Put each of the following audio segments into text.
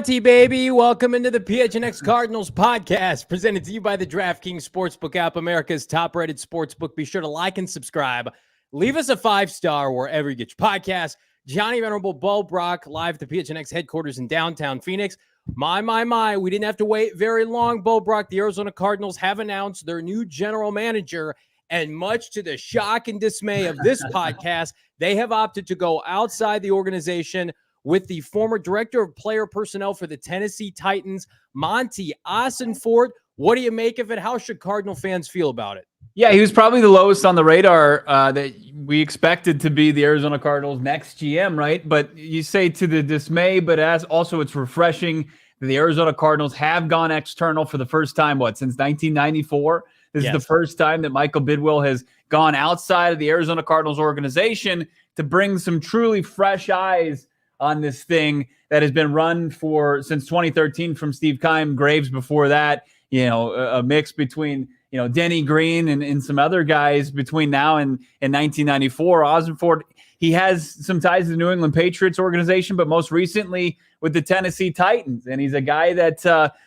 Monty, baby, welcome into the PHNX Cardinals podcast, presented to you by the DraftKings Sportsbook app, America's top-rated sportsbook. Be sure to like and subscribe. Leave us a 5-star wherever you get your podcast. Johnny Venerable, Bo Brock, live at the PHNX headquarters in downtown Phoenix. My, we didn't have to wait very long, Bo Brock. The Arizona Cardinals have announced their new general manager, and much to the shock and dismay of this podcast, they have opted to go outside the organization with the former director of player personnel for the Tennessee Titans, Monti Ossenfort. What do you make of it? How should Cardinal fans feel about it? Yeah, he was probably the lowest on the radar that we expected to be the Arizona Cardinals' next GM, right? But you say to the dismay, but as also it's refreshing that the Arizona Cardinals have gone external for the first time, since 1994? This is the first time that Michael Bidwill has gone outside of the Arizona Cardinals organization to bring some truly fresh eyes on this thing that has been run since 2013 from Steve Keim, Graves before that, a mix between, Denny Green and some other guys between now and 1994. Ossenfort, he has some ties to the New England Patriots organization, but most recently with the Tennessee Titans. And he's a guy that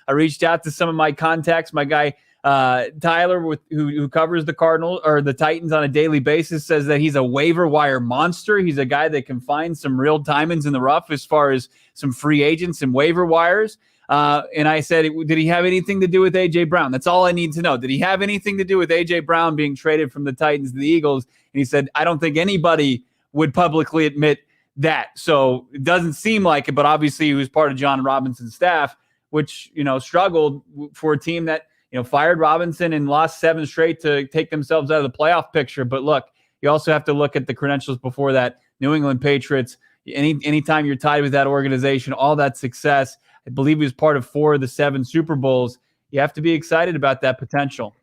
I reached out to some of my contacts. My guy, Tyler, who covers the Cardinals or the Titans on a daily basis, says that he's a waiver wire monster. He's a guy that can find some real diamonds in the rough as far as some free agents and waiver wires. And I said, did he have anything to do with A.J. Brown? That's all I need to know. Did he have anything to do with A.J. Brown being traded from the Titans to the Eagles? And he said, I don't think anybody would publicly admit that. So it doesn't seem like it, but obviously he was part of John Robinson's staff, which, struggled for a team that, fired Robinson and lost 7 straight to take themselves out of the playoff picture. But look, you also have to look at the credentials before that. New England Patriots, anytime you're tied with that organization, all that success, I believe he was part of 4 of the 7 Super Bowls. You have to be excited about that potential.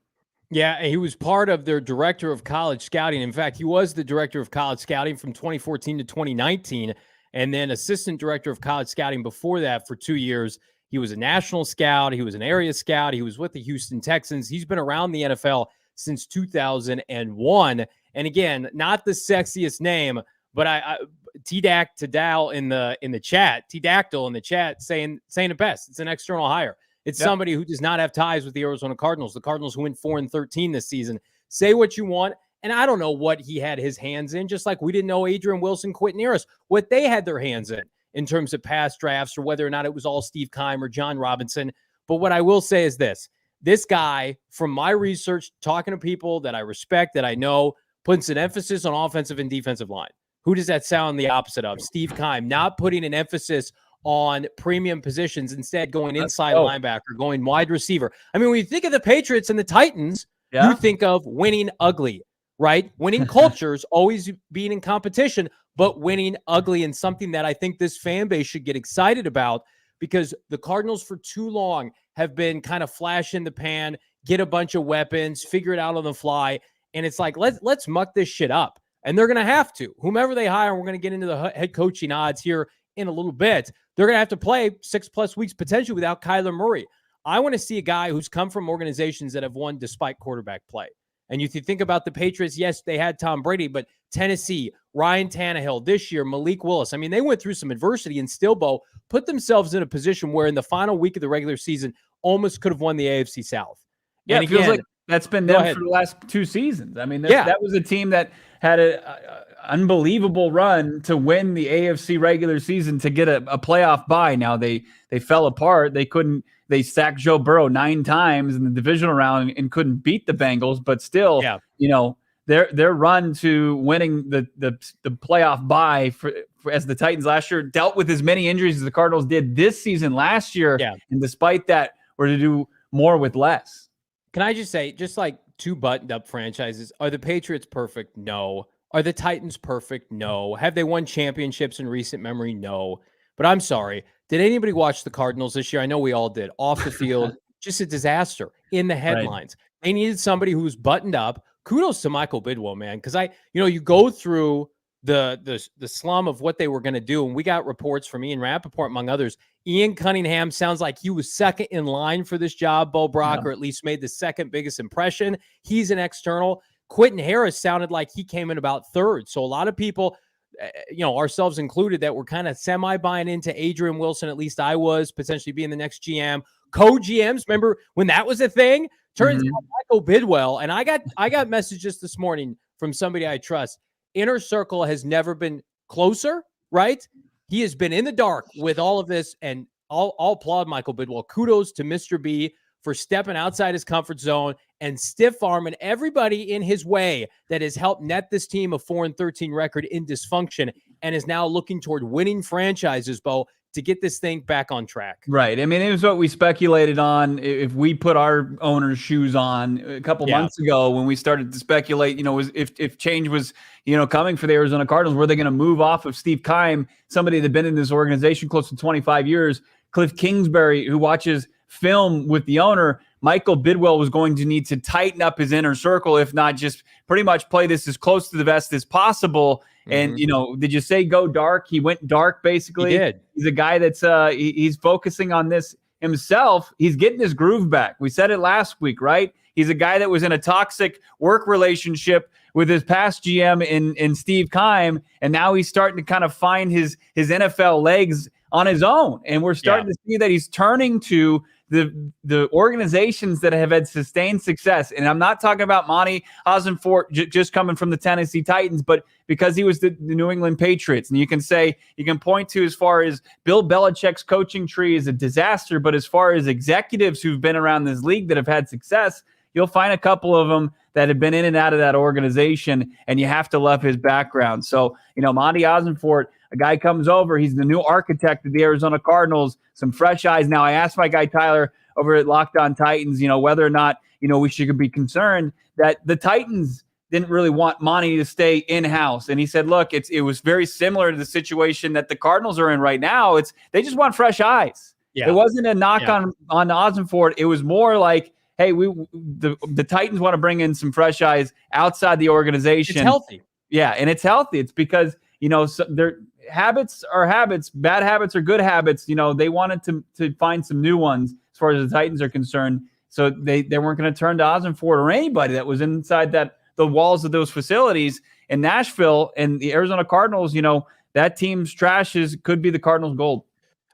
Yeah, he was part of their director of college scouting. In fact, he was the director of college scouting from 2014 to 2019, and then assistant director of college scouting before that for 2 years. He was a national scout. He was an area scout. He was with the Houston Texans. He's been around the NFL since 2001. And again, not the sexiest name, but T-Dactyl in the chat, T-Dactyl in the chat saying it best. It's an external hire. It's somebody who does not have ties with the Arizona Cardinals. The Cardinals who went 4-13 this season. Say what you want. And I don't know what he had his hands in, just like we didn't know Adrian Wilson, Quentin Harris, what they had their hands in terms of past drafts or whether or not it was all Steve Keim or John Robinson. But what I will say is this guy, from my research, talking to people that I respect, that I know, puts an emphasis on offensive and defensive line. Who does that sound the opposite of? Steve Keim, not putting an emphasis on premium positions, instead going inside linebacker, going wide receiver. I mean, when you think of the Patriots and the Titans, you think of winning ugly, right? Winning cultures, always being in competition, but winning ugly, and something that I think this fan base should get excited about, because the Cardinals for too long have been kind of flash in the pan, get a bunch of weapons, figure it out on the fly. And it's like, let's muck this shit up. And they're going to have to. Whomever they hire, we're going to get into the head coaching odds here in a little bit. They're going to have to play 6+ weeks potentially without Kyler Murray. I want to see a guy who's come from organizations that have won despite quarterback play. And if you think about the Patriots, yes, they had Tom Brady, but Tennessee, Ryan Tannehill, this year, Malik Willis. I mean, they went through some adversity and still, Bo, put themselves in a position where in the final week of the regular season almost could have won the AFC South. Yeah, and it feels like that's been them for the last 2 seasons. I mean, that was a team that had an unbelievable run to win the AFC regular season to get a playoff bye. Now they fell apart. They sacked Joe Burrow 9 times in the divisional round and couldn't beat the Bengals, but still, their run to winning the playoff bye for as the Titans last year dealt with as many injuries as the Cardinals did this season last year. Yeah. And despite that, were to do more with less. Can I just say, just like 2 buttoned-up franchises, are the Patriots perfect? No. Are the Titans perfect? No. Have they won championships in recent memory? No. But I'm sorry. Did anybody watch the Cardinals this year? I know we all did. Off the field, just a disaster in the headlines. Right. They needed somebody who was buttoned up. Kudos to Michael Bidwill, man, because you go through the slum of what they were going to do, and we got reports from Ian Rappaport, among others. Ian Cunningham sounds like he was second in line for this job, Bo Brock, or at least made the second biggest impression. He's an external. Quentin Harris sounded like he came in about 3rd. So a lot of people, ourselves included, that were kind of semi buying into Adrian Wilson. At least I was, potentially being the next GM. Co-GMs, remember when that was a thing? Turns out Michael Bidwill, and I got messages this morning from somebody I trust. Inner Circle has never been closer, right? He has been in the dark with all of this, and I'll applaud Michael Bidwill. Kudos to Mr. B for stepping outside his comfort zone and stiff-arming everybody in his way that has helped net this team a 4-13 record in dysfunction, and is now looking toward winning franchises, Bo, to get this thing back on track. Right. I mean, it was what we speculated on. If we put our owner's shoes on a couple months ago, when we started to speculate, if change was, coming for the Arizona Cardinals, were they going to move off of Steve Keim, somebody that had been in this organization close to 25 years, Cliff Kingsbury, who watches film with the owner. Michael Bidwill was going to need to tighten up his inner circle, if not just pretty much play this as close to the vest as possible. And, did you say go dark? He went dark, basically. He did. He's a guy that's he's focusing on this himself. He's getting his groove back. We said it last week, right? He's a guy that was in a toxic work relationship with his past GM in Steve Keim, and now he's starting to kind of find his NFL legs on his own. And we're starting to see that he's turning to the organizations that have had sustained success. And I'm not talking about Monti Ossenfort just coming from the Tennessee Titans, but because he was the New England Patriots. And you can point to, as far as Bill Belichick's coaching tree is a disaster, but as far as executives who've been around this league that have had success, you'll find a couple of them that have been in and out of that organization, and you have to love his background. So, Monti Ossenfort, a guy comes over, he's the new architect of the Arizona Cardinals, some fresh eyes. Now, I asked my guy Tyler over at Locked On Titans, whether or not, we should be concerned that the Titans didn't really want Monti to stay in-house. And he said, look, it was very similar to the situation that the Cardinals are in right now. They just want fresh eyes. Yeah. It wasn't a knock on Ossenfort. It was more like, hey, the Titans want to bring in some fresh eyes outside the organization. It's healthy. Yeah, and it's healthy. It's because, their habits are habits. Bad habits are good habits. They wanted to find some new ones as far as the Titans are concerned. So they weren't going to turn to Ossenfort or anybody that was inside the walls of those facilities in Nashville. And the Arizona Cardinals, that team's trash could be the Cardinals' gold.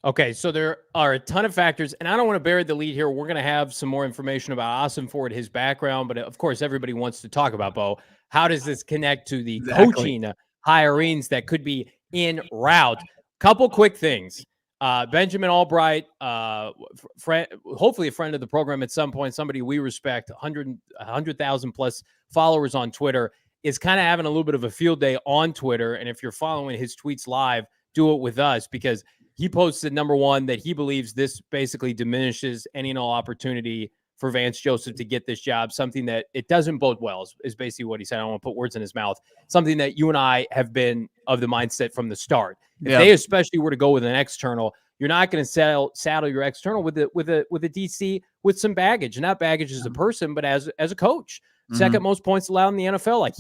Okay, so there are a ton of factors, and I don't want to bury the lead here. We're going to have some more information about Ossenfort, his background, but of course, everybody wants to talk about, Bo. How does this connect to the coaching hirings that could be en route? Couple quick things. Benjamin Albright, hopefully a friend of the program at some point, somebody we respect, 100,000 plus followers on Twitter, is kind of having a little bit of a field day on Twitter. And if you're following his tweets live, do it with us, because he posted, number one, that he believes this basically diminishes any and all opportunity for Vance Joseph to get this job, something that it doesn't bode well, is basically what he said. I don't want to put words in his mouth. Something that you and I have been of the mindset from the start. If they especially were to go with an external, you're not going to saddle your external with a DC with some baggage, not baggage as a person, but as a coach. Second most points allowed in the NFL. Like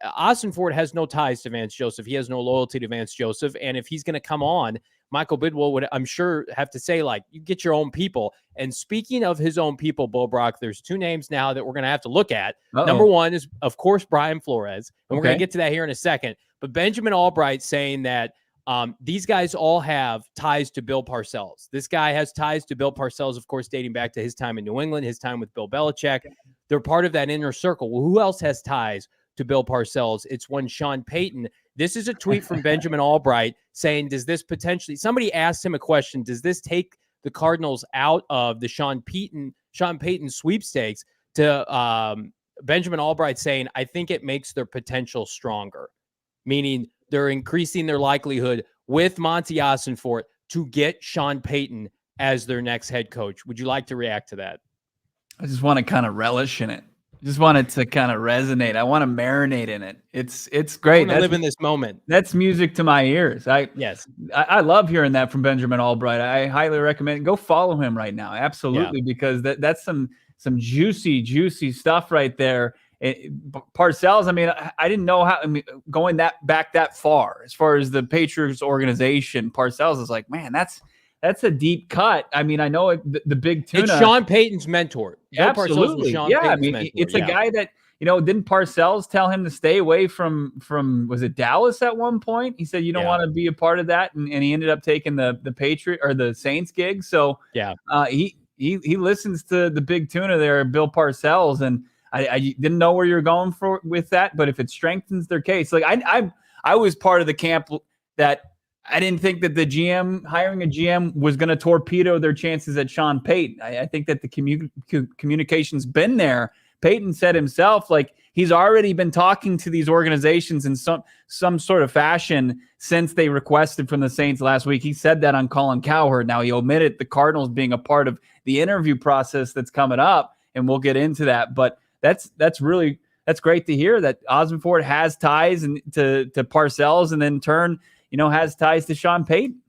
Ossenfort has no ties to Vance Joseph. He has no loyalty to Vance Joseph. And if he's going to come on, Michael Bidwill would, I'm sure, have to say, like, you get your own people. And speaking of his own people, Bo Brock, there's two names now that we're going to have to look at. Number one is, of course, Brian Flores. And we're going to get to that here in a second. But Benjamin Albright saying that these guys all have ties to Bill Parcells. This guy has ties to Bill Parcells, of course, dating back to his time in New England, his time with Bill Belichick. They're part of that inner circle. Well, who else has ties to Bill Parcells? It's one Sean Payton. This is a tweet from Benjamin Albright saying, does this potentially, somebody asked him a question, does this take the Cardinals out of the Sean Payton sweepstakes? To Benjamin Albright saying, I think it makes their potential stronger, meaning they're increasing their likelihood with Monti Ossenfort to get Sean Payton as their next head coach. Would you like to react to that? I just want to kind of relish in it. Just want it to kind of resonate. I want to marinate in it. It's great. I live in this moment. That's music to my ears. I love hearing that from Benjamin Albright. I highly recommend go follow him right now. Absolutely, because that's some juicy stuff right there. Parcells, I mean, I didn't know how. I mean, going back that far as as the Patriots organization, Parcells is like, man, that's a deep cut. I mean, I know the big tuna. It's Sean Payton's mentor. Absolutely. Yeah, I mean, it's a guy that, didn't Parcells tell him to stay away from was it Dallas at one point? He said, you don't want to be a part of that. And he ended up taking the Patriot or the Saints gig. So he listens to the big tuna there, Bill Parcells. And I didn't know where you're going with that, but if it strengthens their case, like I was part of the camp that I didn't think that the GM hiring a GM was going to torpedo their chances at Sean Payton. I think that the communication's been there. Payton said himself, like, he's already been talking to these organizations in some sort of fashion since they requested from the Saints last week. He said that on Colin Cowherd. Now, he omitted the Cardinals being a part of the interview process that's coming up, and we'll get into that. But that's great to hear that Ossenfort has ties to Parcells, and then in turn, has ties to Sean Payton.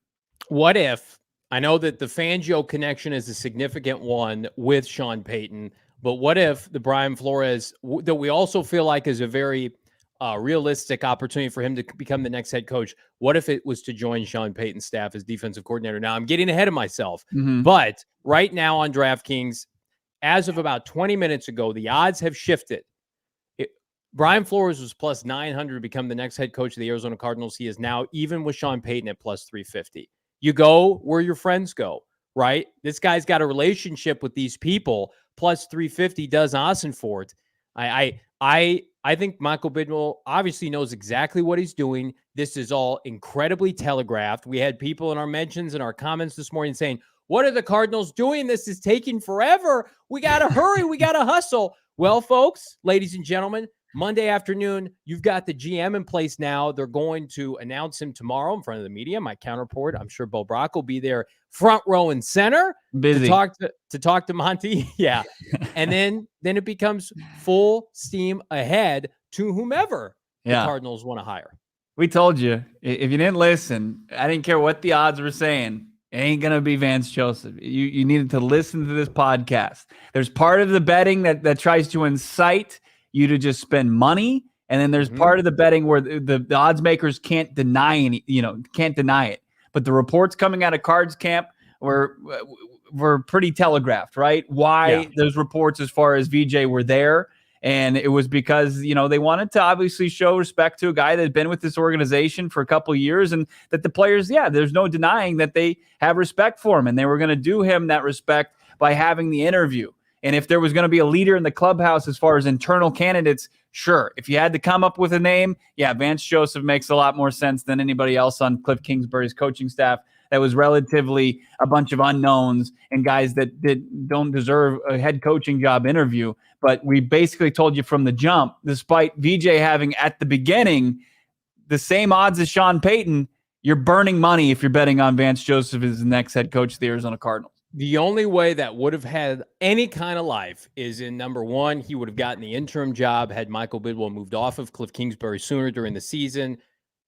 What if, I know that the Fangio connection is a significant one with Sean Payton, but what if the Brian Flores, that we also feel like is a very realistic opportunity for him to become the next head coach, what if it was to join Sean Payton's staff as defensive coordinator? Now, I'm getting ahead of myself, but right now on DraftKings, as of about 20 minutes ago, the odds have shifted. Brian Flores was plus 900 to become the next head coach of the Arizona Cardinals. He is now even with Sean Payton at plus 350. You go where your friends go, right? This guy's got a relationship with these people. Plus 350 does Ossenfort. I think Michael Bidwill obviously knows exactly what he's doing. This is all incredibly telegraphed. We had people in our mentions and our comments this morning saying, what are the Cardinals doing? This is taking forever. We got to hurry. We got to hustle. Well, folks, ladies and gentlemen, Monday afternoon, you've got the GM in place now. They're going to announce him tomorrow in front of the media. My counterpart, I'm sure Bo Brock will be there front row and center. Busy. to talk to Monty. Yeah. And then it becomes full steam ahead to whomever the Cardinals want to hire. We told you, if you didn't listen, I didn't care what the odds were saying. It ain't going to be Vance Joseph. You needed to listen to this podcast. There's part of the betting that tries to incite you to just spend money. And then there's part of the betting where the odds makers can't deny it. But the reports coming out of Cards camp were pretty telegraphed, right? Why those reports as far as VJ were there. And it was because, they wanted to obviously show respect to a guy that had been with this organization for a couple of years, and that the players, there's no denying that they have respect for him. And they were going to do him that respect by having the interview. And if there was going to be a leader in the clubhouse as far as internal candidates, sure. If you had to come up with a name, Vance Joseph makes a lot more sense than anybody else on Cliff Kingsbury's coaching staff. That was relatively a bunch of unknowns and guys that don't deserve a head coaching job interview. But we basically told you from the jump, despite VJ having at the beginning the same odds as Sean Payton, you're burning money if you're betting on Vance Joseph as the next head coach of the Arizona Cardinals. The only way that would have had any kind of life is in, number one, he would have gotten the interim job had Michael Bidwill moved off of Cliff Kingsbury sooner during the season.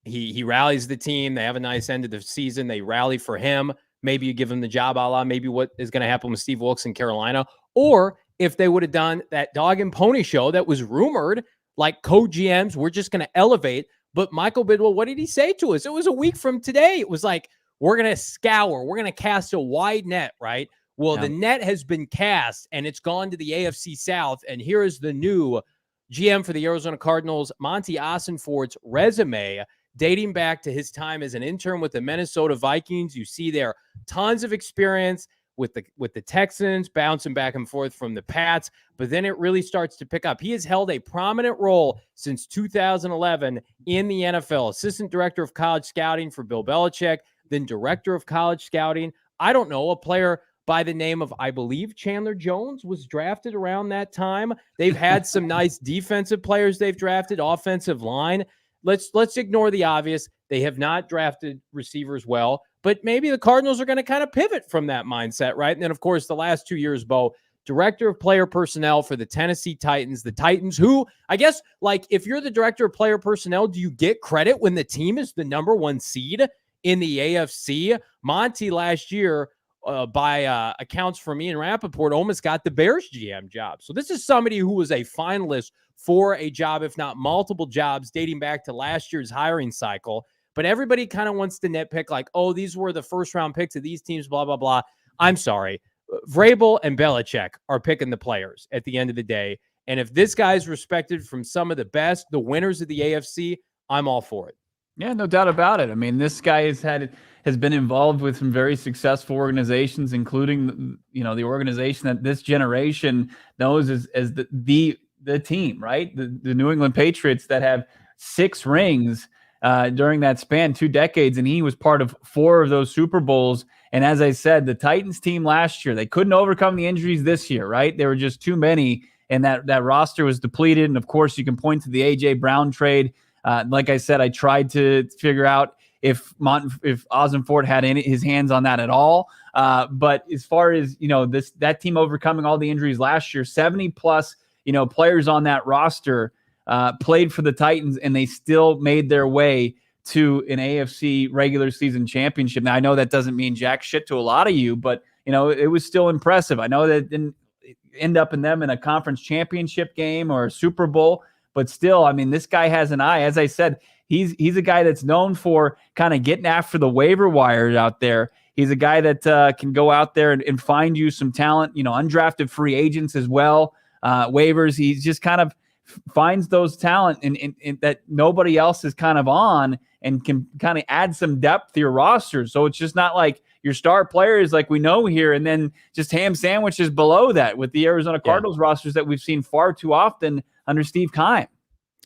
He rallies the team. They have a nice end of the season. They rally for him. Maybe you give him the job, a la maybe what is going to happen with Steve Wilkes in Carolina. Or if they would have done that dog and pony show that was rumored, like co-GMs, we're just going to elevate. But Michael Bidwill, what did he say to us? It was a week from today. It was like, we're going to scour. We're going to cast a wide net, right? Well, the net has been cast, and it's gone to the AFC South. And here is the new GM for the Arizona Cardinals, Monti Ossenfort's resume, dating back to his time as an intern with the Minnesota Vikings. You see there tons of experience with the Texans, bouncing back and forth from the Pats, but then it really starts to pick up. He has held a prominent role since 2011 in the NFL, assistant director of college scouting for Bill Belichick, then director of college scouting. I don't know, a player by the name of, I believe, Chandler Jones was drafted around that time. They've had some nice defensive players they've drafted, offensive line. Let's ignore the obvious. They have not drafted receivers well, but maybe the Cardinals are going to kind of pivot from that mindset, right? And then, of course, the last 2 years, Bo, director of player personnel for the Tennessee Titans, the Titans who, I guess, like, if you're the director of player personnel, do you get credit when the team is the number one seed in the AFC? Monty last year, by accounts from Ian Rappaport, almost got the Bears GM job. So this is somebody who was a finalist for a job, if not multiple jobs, dating back to last year's hiring cycle. But everybody kind of wants to nitpick like, oh, these were the first round picks of these teams, blah, blah, blah. I'm sorry. Vrabel and Belichick are picking the players at the end of the day. And if this guy's respected from some of the best, the winners of the AFC, I'm all for it. Yeah, no doubt about it. I mean, this guy has been involved with some very successful organizations, including the organization that this generation knows as the team, right? The New England Patriots that have 6 rings during that span, 2 decades, and he was part of 4 of those Super Bowls. And as I said, the Titans team last year, they couldn't overcome the injuries this year, right? There were just too many, and that roster was depleted. And of course, you can point to the A.J. Brown trade. Like I said, I tried to figure out if Ossenfort had his hands on that at all. But as far as that team overcoming all the injuries last year, 70 plus players on that roster played for the Titans, and they still made their way to an AFC regular season championship. Now I know that doesn't mean jack shit to a lot of you, but it was still impressive. I know that it didn't end up in a conference championship game or a Super Bowl. But still, I mean, this guy has an eye. As I said, he's a guy that's known for kind of getting after the waiver wires out there. He's a guy that can go out there and find you some talent, undrafted free agents as well, waivers. He just kind of finds those talent and that nobody else is kind of on, and can kind of add some depth to your roster. So it's just not like your star players like we know here, and then just ham sandwiches below that with the Arizona Cardinals rosters that we've seen far too often under Steve Keim.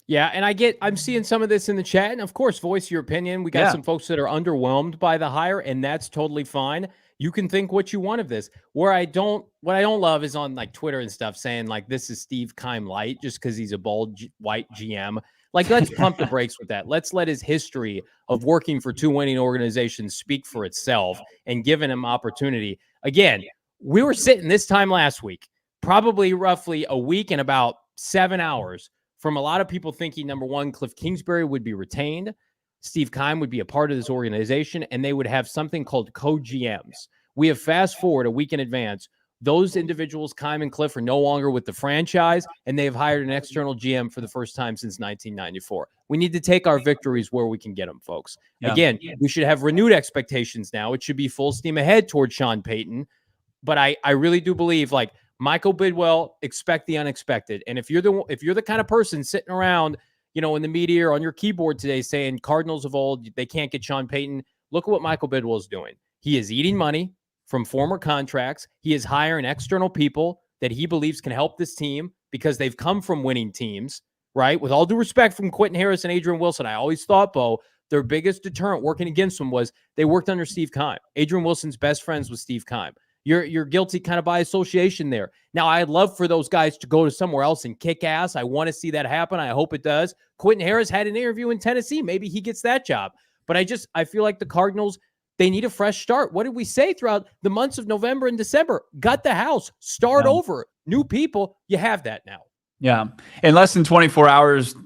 Yeah, and I'm seeing some of this in the chat, and of course, voice your opinion. We got some folks that are underwhelmed by the hire, and that's totally fine. You can think what you want of this. What I don't love is on like Twitter and stuff saying like this is Steve Keim light just because he's a bald white GM. Like, let's pump the brakes with that. Let's let his history of working for 2 winning organizations speak for itself and giving him opportunity. Again, we were sitting this time last week, probably roughly a week and about 7 hours from a lot of people thinking, number one, Cliff Kingsbury would be retained, Steve Keim would be a part of this organization, and they would have something called co-GMs. We have fast forward a week in advance. Those individuals, Keim and Cliff, are no longer with the franchise, and they have hired an external GM for the first time since 1994. We need to take our victories where we can get them, folks. Yeah. Again, we should have renewed expectations now. It should be full steam ahead towards Sean Payton. But I really do believe, like, Michael Bidwill, expect the unexpected. And if you're the kind of person sitting around, in the media or on your keyboard today saying Cardinals of old, they can't get Sean Payton, look at what Michael Bidwill is doing. He is eating money from former contracts. He is hiring external people that he believes can help this team because they've come from winning teams, right? With all due respect from Quentin Harris and Adrian Wilson, I always thought, Bo, their biggest deterrent working against them was they worked under Steve Keim. Adrian Wilson's best friends with Steve Keim. You're guilty kind of by association there. Now, I'd love for those guys to go to somewhere else and kick ass. I want to see that happen. I hope it does. Quentin Harris had an interview in Tennessee. Maybe he gets that job. But I feel like the Cardinals, they need a fresh start. What did we say throughout the months of November and December? Gut the house. Start over. New people. You have that now. Yeah. In less than 24 hours,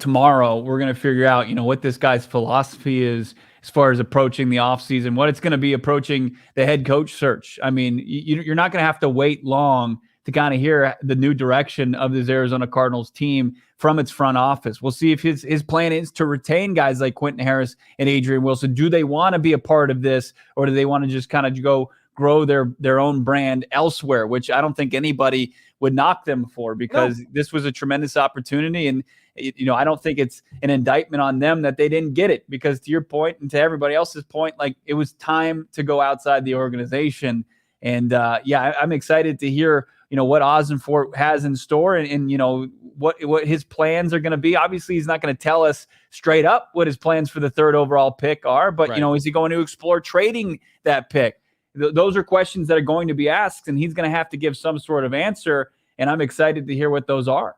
tomorrow, we're going to figure out, what this guy's philosophy is as far as approaching the offseason, what it's going to be approaching the head coach search. I mean, you're not going to have to wait long to kind of hear the new direction of this Arizona Cardinals team from its front office. We'll see if his plan is to retain guys like Quentin Harris and Adrian Wilson. Do they want to be a part of this, or do they want to just kind of go grow their own brand elsewhere, which I don't think anybody would knock them for, because this was a tremendous opportunity. And, I don't think it's an indictment on them that they didn't get it, because to your point and to everybody else's point, like, it was time to go outside the organization. And I'm excited to hear, what Ossenfort has in store and what his plans are going to be. Obviously, he's not going to tell us straight up what his plans for the 3rd overall pick are, but, is he going to explore trading that pick? Those are questions that are going to be asked, and he's going to have to give some sort of answer, and I'm excited to hear what those are.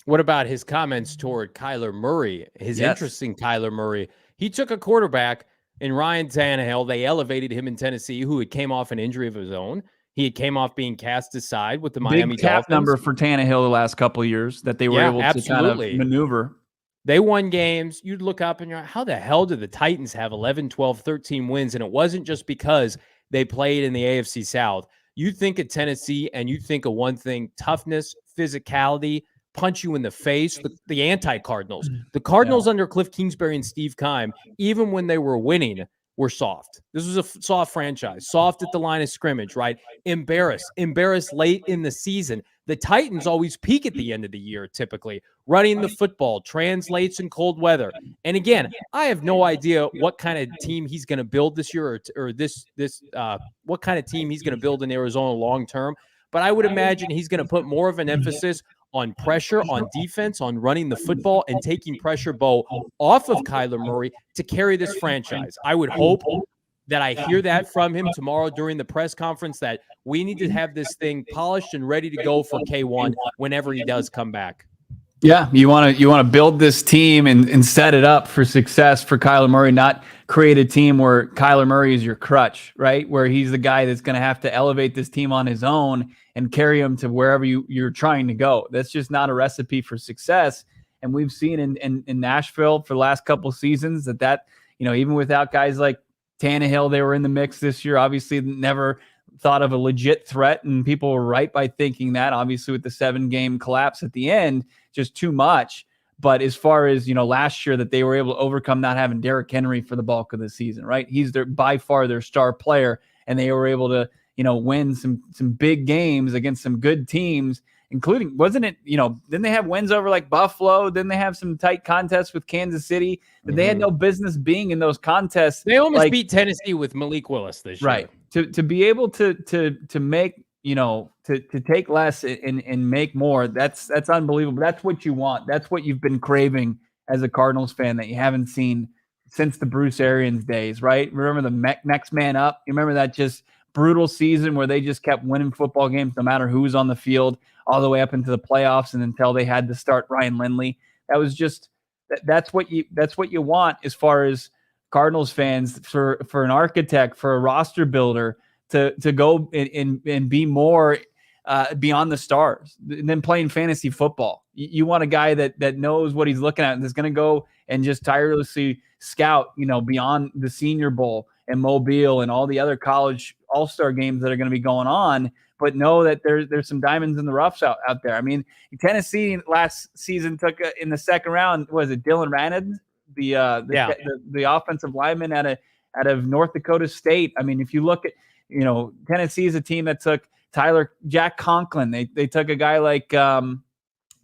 What about his comments toward Kyler Murray, his interest in Kyler Murray? He took a quarterback in Ryan Tannehill. They elevated him in Tennessee, who had came off an injury of his own. He had came off being cast aside with the Miami Big cap Dolphins. Number for Tannehill the last couple of years that they were able to kind of maneuver. They won games. You'd look up and you're like, how the hell did the Titans have 11, 12, 13 wins? And it wasn't just because they played in the AFC South. You think of Tennessee and you think of one thing: toughness, physicality, punch you in the face. The anti-Cardinals. The Cardinals under Cliff Kingsbury and Steve Keim, even when they were winning, were soft. This was a soft franchise, soft at the line of scrimmage, right? Embarrassed late in the season. The Titans always peak at the end of the year, typically. Running the football translates in cold weather. And again, I have no idea what kind of team he's going to build this year, or what kind of team he's going to build in Arizona long term. But I would imagine he's going to put more of an emphasis on pressure, on defense, on running the football, and taking pressure, Bo, off of Kyler Murray to carry this franchise. I would hope that I hear that from him tomorrow during the press conference, that we need to have this thing polished and ready to go for K1 whenever he does come back. Yeah, you want to build this team and set it up for success for Kyler Murray, not create a team where Kyler Murray is your crutch, right? Where he's the guy that's going to have to elevate this team on his own and carry him to wherever you're trying to go. That's just not a recipe for success. And we've seen in Nashville for the last couple seasons that even without guys like Tannehill, they were in the mix this year. Obviously, never thought of a legit threat, and people were right by thinking that. Obviously, with the 7-game collapse at the end, just too much. But as far as last year, that they were able to overcome not having Derrick Henry for the bulk of the season, right? He's by far their star player, and they were able to win some big games against some good teams, including, wasn't it, didn't they have wins over like Buffalo? Didn't they have some tight contests with Kansas City that they had no business being in those contests? They almost beat Tennessee with Malik Willis this year. Right. To be able to make, to take less and make more, that's unbelievable. That's what you want. That's what you've been craving as a Cardinals fan that you haven't seen since the Bruce Arians days, right? Remember the next man up? You remember that just brutal season where they just kept winning football games no matter who's on the field all the way up into the playoffs and until they had to start Ryan Lindley. That was just that's what you want as far as Cardinals fans, for an architect, for a roster builder to go and be more beyond the stars than playing fantasy football. You want a guy that knows what he's looking at and is going to go and just tirelessly scout, beyond the Senior Bowl and Mobile and all the other college all-star games that are going to be going on, but know that there's some diamonds in the roughs out there. I mean, Tennessee last season took in the second round, was it Dylan Ranad, the offensive lineman out of North Dakota State? I mean, if you look at, Tennessee is a team that took Jack Conklin. They took a guy like Taylor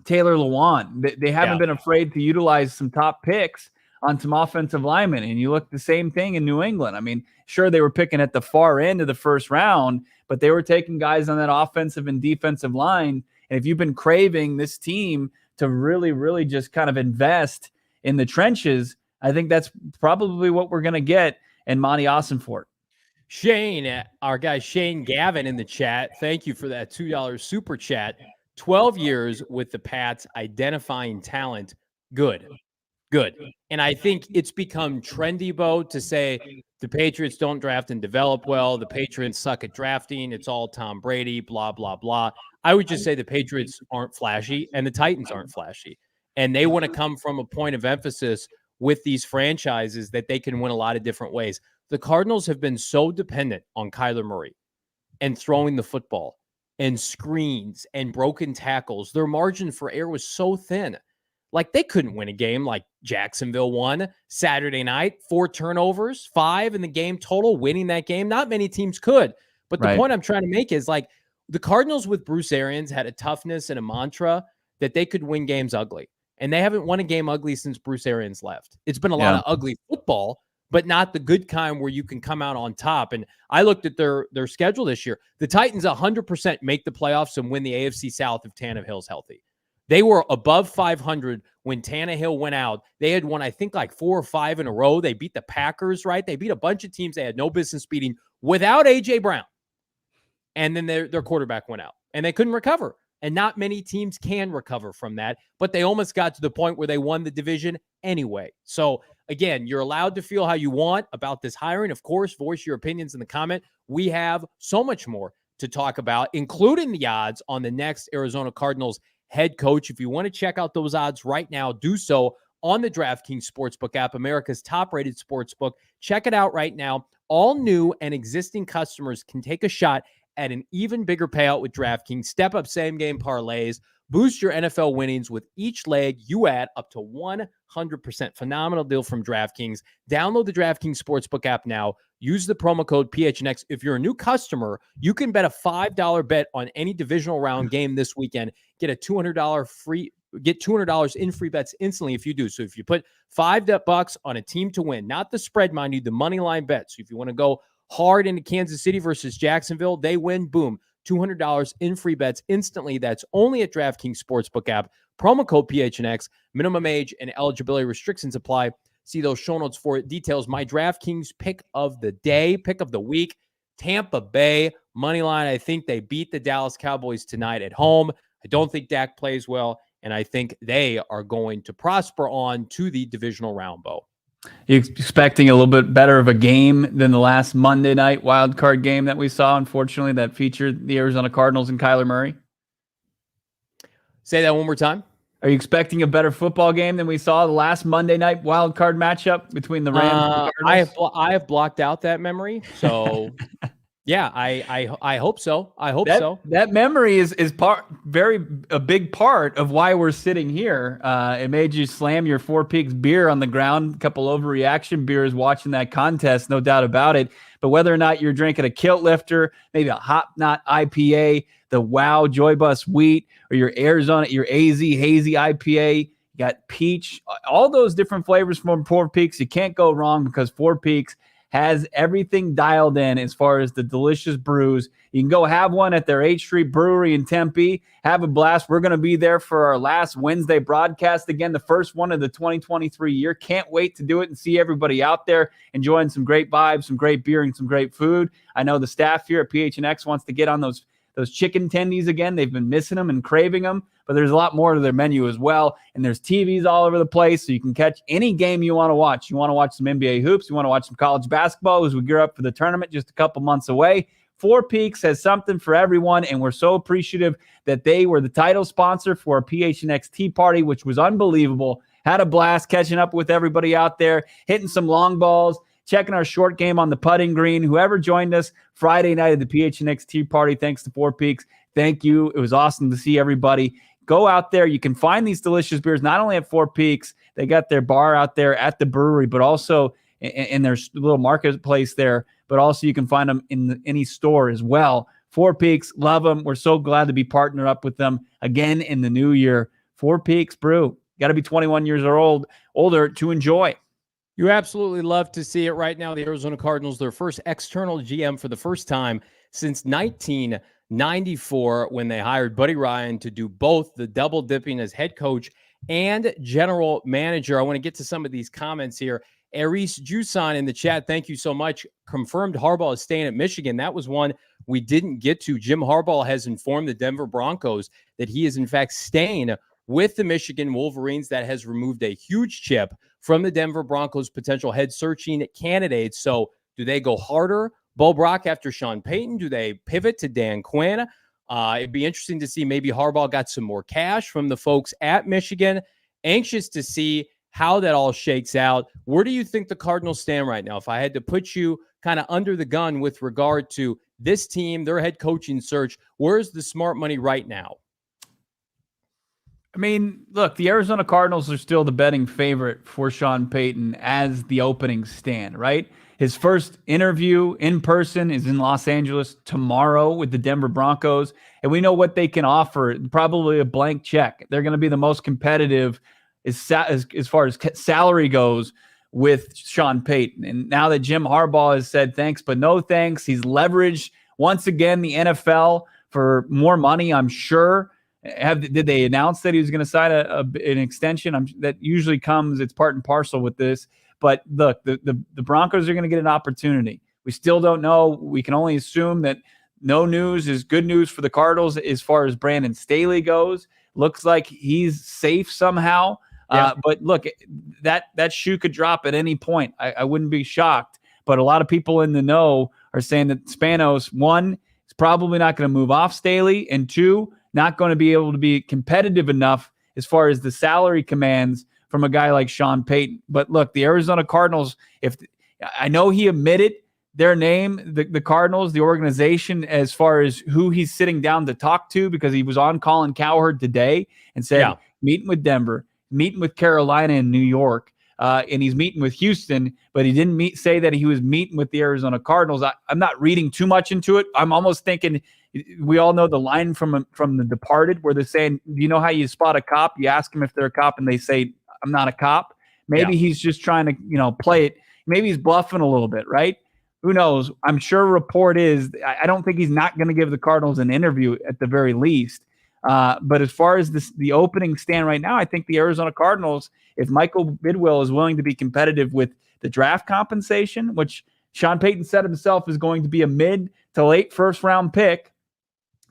Lewan. They haven't been afraid to utilize some top picks on some offensive linemen. And you look the same thing in New England. I mean, sure, they were picking at the far end of the first round, but they were taking guys on that offensive and defensive line. And if you've been craving this team to really, really just kind of invest in the trenches, I think that's probably what we're going to get in Monti Ossenfort. Shane, our guy Shane Gavin in the chat, thank you for that $2 super chat. 12 years with the Pats, identifying talent. Good. And I think it's become trendy, Bo, to say the Patriots don't draft and develop well. The Patriots suck at drafting. It's all Tom Brady, blah, blah, blah. I would just say the Patriots aren't flashy and the Titans aren't flashy. And they want to come from a point of emphasis with these franchises that they can win a lot of different ways. The Cardinals have been so dependent on Kyler Murray and throwing the football and screens and broken tackles. Their margin for error was so thin. Like, they couldn't win a game like Jacksonville won Saturday night, 4 turnovers, 5 in the game total, winning that game. Not many teams could. But the point I'm trying to make is, like, the Cardinals with Bruce Arians had a toughness and a mantra that they could win games ugly. And they haven't won a game ugly since Bruce Arians left. It's been a lot of ugly football, but not the good kind where you can come out on top. And I looked at their schedule this year. The Titans 100% make the playoffs and win the AFC South if Tannehill's healthy. They were above 500 when Tannehill went out. They had won, I think, like 4 or 5 in a row. They beat the Packers, right? They beat a bunch of teams they had no business beating without A.J. Brown. And then their quarterback went out, and they couldn't recover. And not many teams can recover from that, but they almost got to the point where they won the division anyway. So, again, you're allowed to feel how you want about this hiring. Of course, voice your opinions in the comment. We have so much more to talk about, including the odds on the next Arizona Cardinals head coach. If you want to check out those odds right now, do so on the DraftKings Sportsbook app, America's top-rated sportsbook. Check it out right now. All new and existing customers can take a shot at an even bigger payout with DraftKings. Step up same-game parlays. Boost your NFL winnings with each leg you add up to 100%. Phenomenal deal from DraftKings. Download the DraftKings Sportsbook app now. Use the promo code PHNX. If you're a new customer, you can bet a $5 bet on any divisional round game this weekend. Get $200 in free bets instantly if you do. So if you put $5 on a team to win, not the spread, mind you, the money line bet. So if you want to go hard into Kansas City versus Jacksonville, they win, boom, $200 in free bets instantly. That's only at DraftKings Sportsbook app. Promo code PHNX. Minimum age and eligibility restrictions apply. See those show notes for it. Details. My DraftKings pick of the day, pick of the week, Tampa Bay money line. I think they beat the Dallas Cowboys tonight at home. I don't think Dak plays well, and I think they are going to prosper on to the divisional round, Bo. You expecting a little bit better of a game than the last Monday night wild card game that we saw, unfortunately, that featured the Arizona Cardinals and Kyler Murray? Say that one more time. Are you expecting a better football game than we saw the last Monday night wild card matchup between the Rams and the Cardinals? I have blocked out that memory, so yeah, I hope so. I hope so. That memory is a big part of why we're sitting here. It made you slam your Four Peaks beer on the ground, a couple overreaction beers watching that contest, no doubt about it. But whether or not you're drinking a Kilt Lifter, maybe a Hop Knot IPA, the Wow Joy Bus Wheat, or your Arizona, your AZ Hazy IPA, you got peach, all those different flavors from Four Peaks. You can't go wrong because Four Peaks has everything dialed in as far as the delicious brews. You can go have one at their 8th Street Brewery in Tempe. Have a blast. We're going to be there for our last Wednesday broadcast. Again, the first one of the 2023 year. Can't wait to do it and see everybody out there enjoying some great vibes, some great beer, and some great food. I know the staff here at PHNX wants to get on those chicken tendies again. They've been missing them and craving them, but there's a lot more to their menu as well. And there's TVs all over the place, so you can catch any game you want to watch. You want to watch some NBA hoops, you want to watch some college basketball as we gear up for the tournament just a couple months away. Four Peaks has something for everyone, and we're so appreciative that they were the title sponsor for our PHNX Tee Party, which was unbelievable. Had a blast catching up with everybody out there, hitting some long balls, checking our short game on the putting green. Whoever joined us Friday night at the PHNX Tee Party, thanks to Four Peaks, thank you. It was awesome to see everybody. Go out there. You can find these delicious beers not only at Four Peaks, they got their bar out there at the brewery, but also in their little marketplace there, but also you can find them in any store as well. Four Peaks, love them. We're so glad to be partnered up with them again in the new year. Four Peaks Brew. Got to be 21 years or older to enjoy. You absolutely love to see it right now. The Arizona Cardinals, their first external GM for the first time since 1994 when they hired Buddy Ryan to do both the double dipping as head coach and general manager. I want to get to some of these comments here. Aris Jusan in the chat, thank you so much. Confirmed Harbaugh is staying at Michigan. That was one we didn't get to. Jim Harbaugh has informed the Denver Broncos that he is in fact staying with the Michigan Wolverines. That has removed a huge chip from the Denver Broncos' potential head searching candidates. So do they go harder, Bo Brock, after Sean Payton? Do they pivot to Dan Quinn? It'd be interesting to see. Maybe Harbaugh got some more cash from the folks at Michigan. Anxious to see how that all shakes out. Where do you think the Cardinals stand right now? If I had to put you kind of under the gun with regard to this team, their head coaching search, where's the smart money right now? I mean, look, the Arizona Cardinals are still the betting favorite for Sean Payton as the opening stand, right? His first interview in person is in Los Angeles tomorrow with the Denver Broncos, and we know what they can offer, probably a blank check. They're going to be the most competitive as far as salary goes with Sean Payton. And now that Jim Harbaugh has said thanks, but no thanks, he's leveraged once again the NFL for more money, I'm sure. Did they announce that he was going to sign an extension? That usually comes, it's part and parcel with this. But look, the Broncos are going to get an opportunity. We still don't know. We can only assume that no news is good news for the Cardinals as far as Brandon Staley goes. Looks like he's safe somehow. Yeah. But look, that shoe could drop at any point. I wouldn't be shocked. But a lot of people in the know are saying that Spanos, one, is probably not going to move off Staley, and two, not going to be able to be competitive enough as far as the salary commands from a guy like Sean Payton. But look, the Arizona Cardinals, I know he admitted their name, the Cardinals, the organization, as far as who he's sitting down to talk to, because he was on Colin Cowherd today and said, meeting with Denver, meeting with Carolina and New York, and he's meeting with Houston, but he didn't say that he was meeting with the Arizona Cardinals. I'm not reading too much into it. I'm almost thinking, we all know the line from The Departed where they're saying, do you know how you spot a cop? You ask them if they're a cop and they say, I'm not a cop. Maybe he's just trying to, play it. Maybe he's bluffing a little bit, right? Who knows? I'm sure report is, I don't think he's not going to give the Cardinals an interview at the very least. But as far as the opening stand right now, I think the Arizona Cardinals, if Michael Bidwill is willing to be competitive with the draft compensation, which Sean Payton said himself is going to be a mid to late first-round pick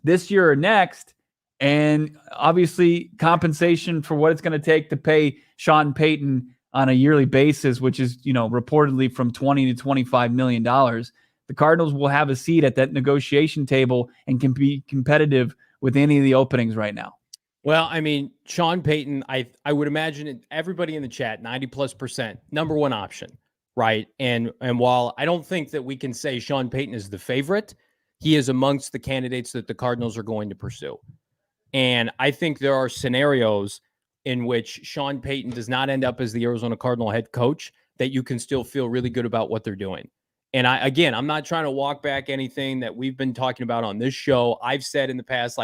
this year or next, and obviously compensation for what it's going to take to pay Sean Payton on a yearly basis, which is, reportedly from $20 to $25 million, the Cardinals will have a seat at that negotiation table and can be competitive with any of the openings right now. Well, I mean, Sean Payton, I would imagine everybody in the chat, 90+%, number one option, right? And while I don't think that we can say Sean Payton is the favorite, he is amongst the candidates that the Cardinals are going to pursue. And I think there are scenarios in which Sean Payton does not end up as the Arizona Cardinal head coach that you can still feel really good about what they're doing. And I'm not trying to walk back anything that we've been talking about on this show. I've said in the past,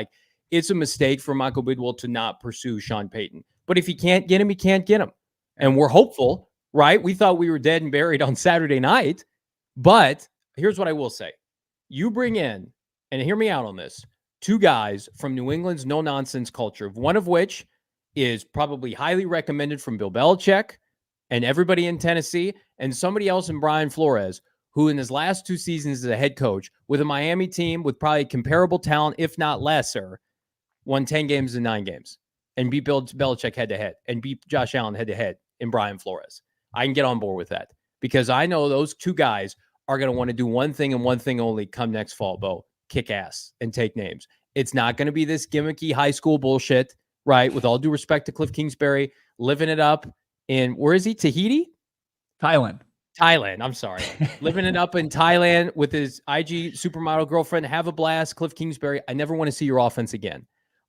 it's a mistake for Michael Bidwill to not pursue Sean Payton. But if he can't get him, he can't get him. And we're hopeful, right? We thought we were dead and buried on Saturday night. But here's what I will say. You bring in, and hear me out on this, two guys from New England's no-nonsense culture, one of which is probably highly recommended from Bill Belichick and everybody in Tennessee, and somebody else in Brian Flores, who in his last 2 seasons as a head coach with a Miami team with probably comparable talent, if not lesser, won 10 games in 9 games and beat Bill Belichick head-to-head and beat Josh Allen head-to-head in Brian Flores. I can get on board with that because I know those two guys are going to want to do one thing and one thing only come next fall, Bo, kick ass and take names. It's not going to be this gimmicky high school bullshit, right? With all due respect to Cliff Kingsbury, living it up in, where is he? Tahiti? Thailand, I'm sorry. Living it up in Thailand with his IG supermodel girlfriend. Have a blast, Cliff Kingsbury. I never want to see your offense again.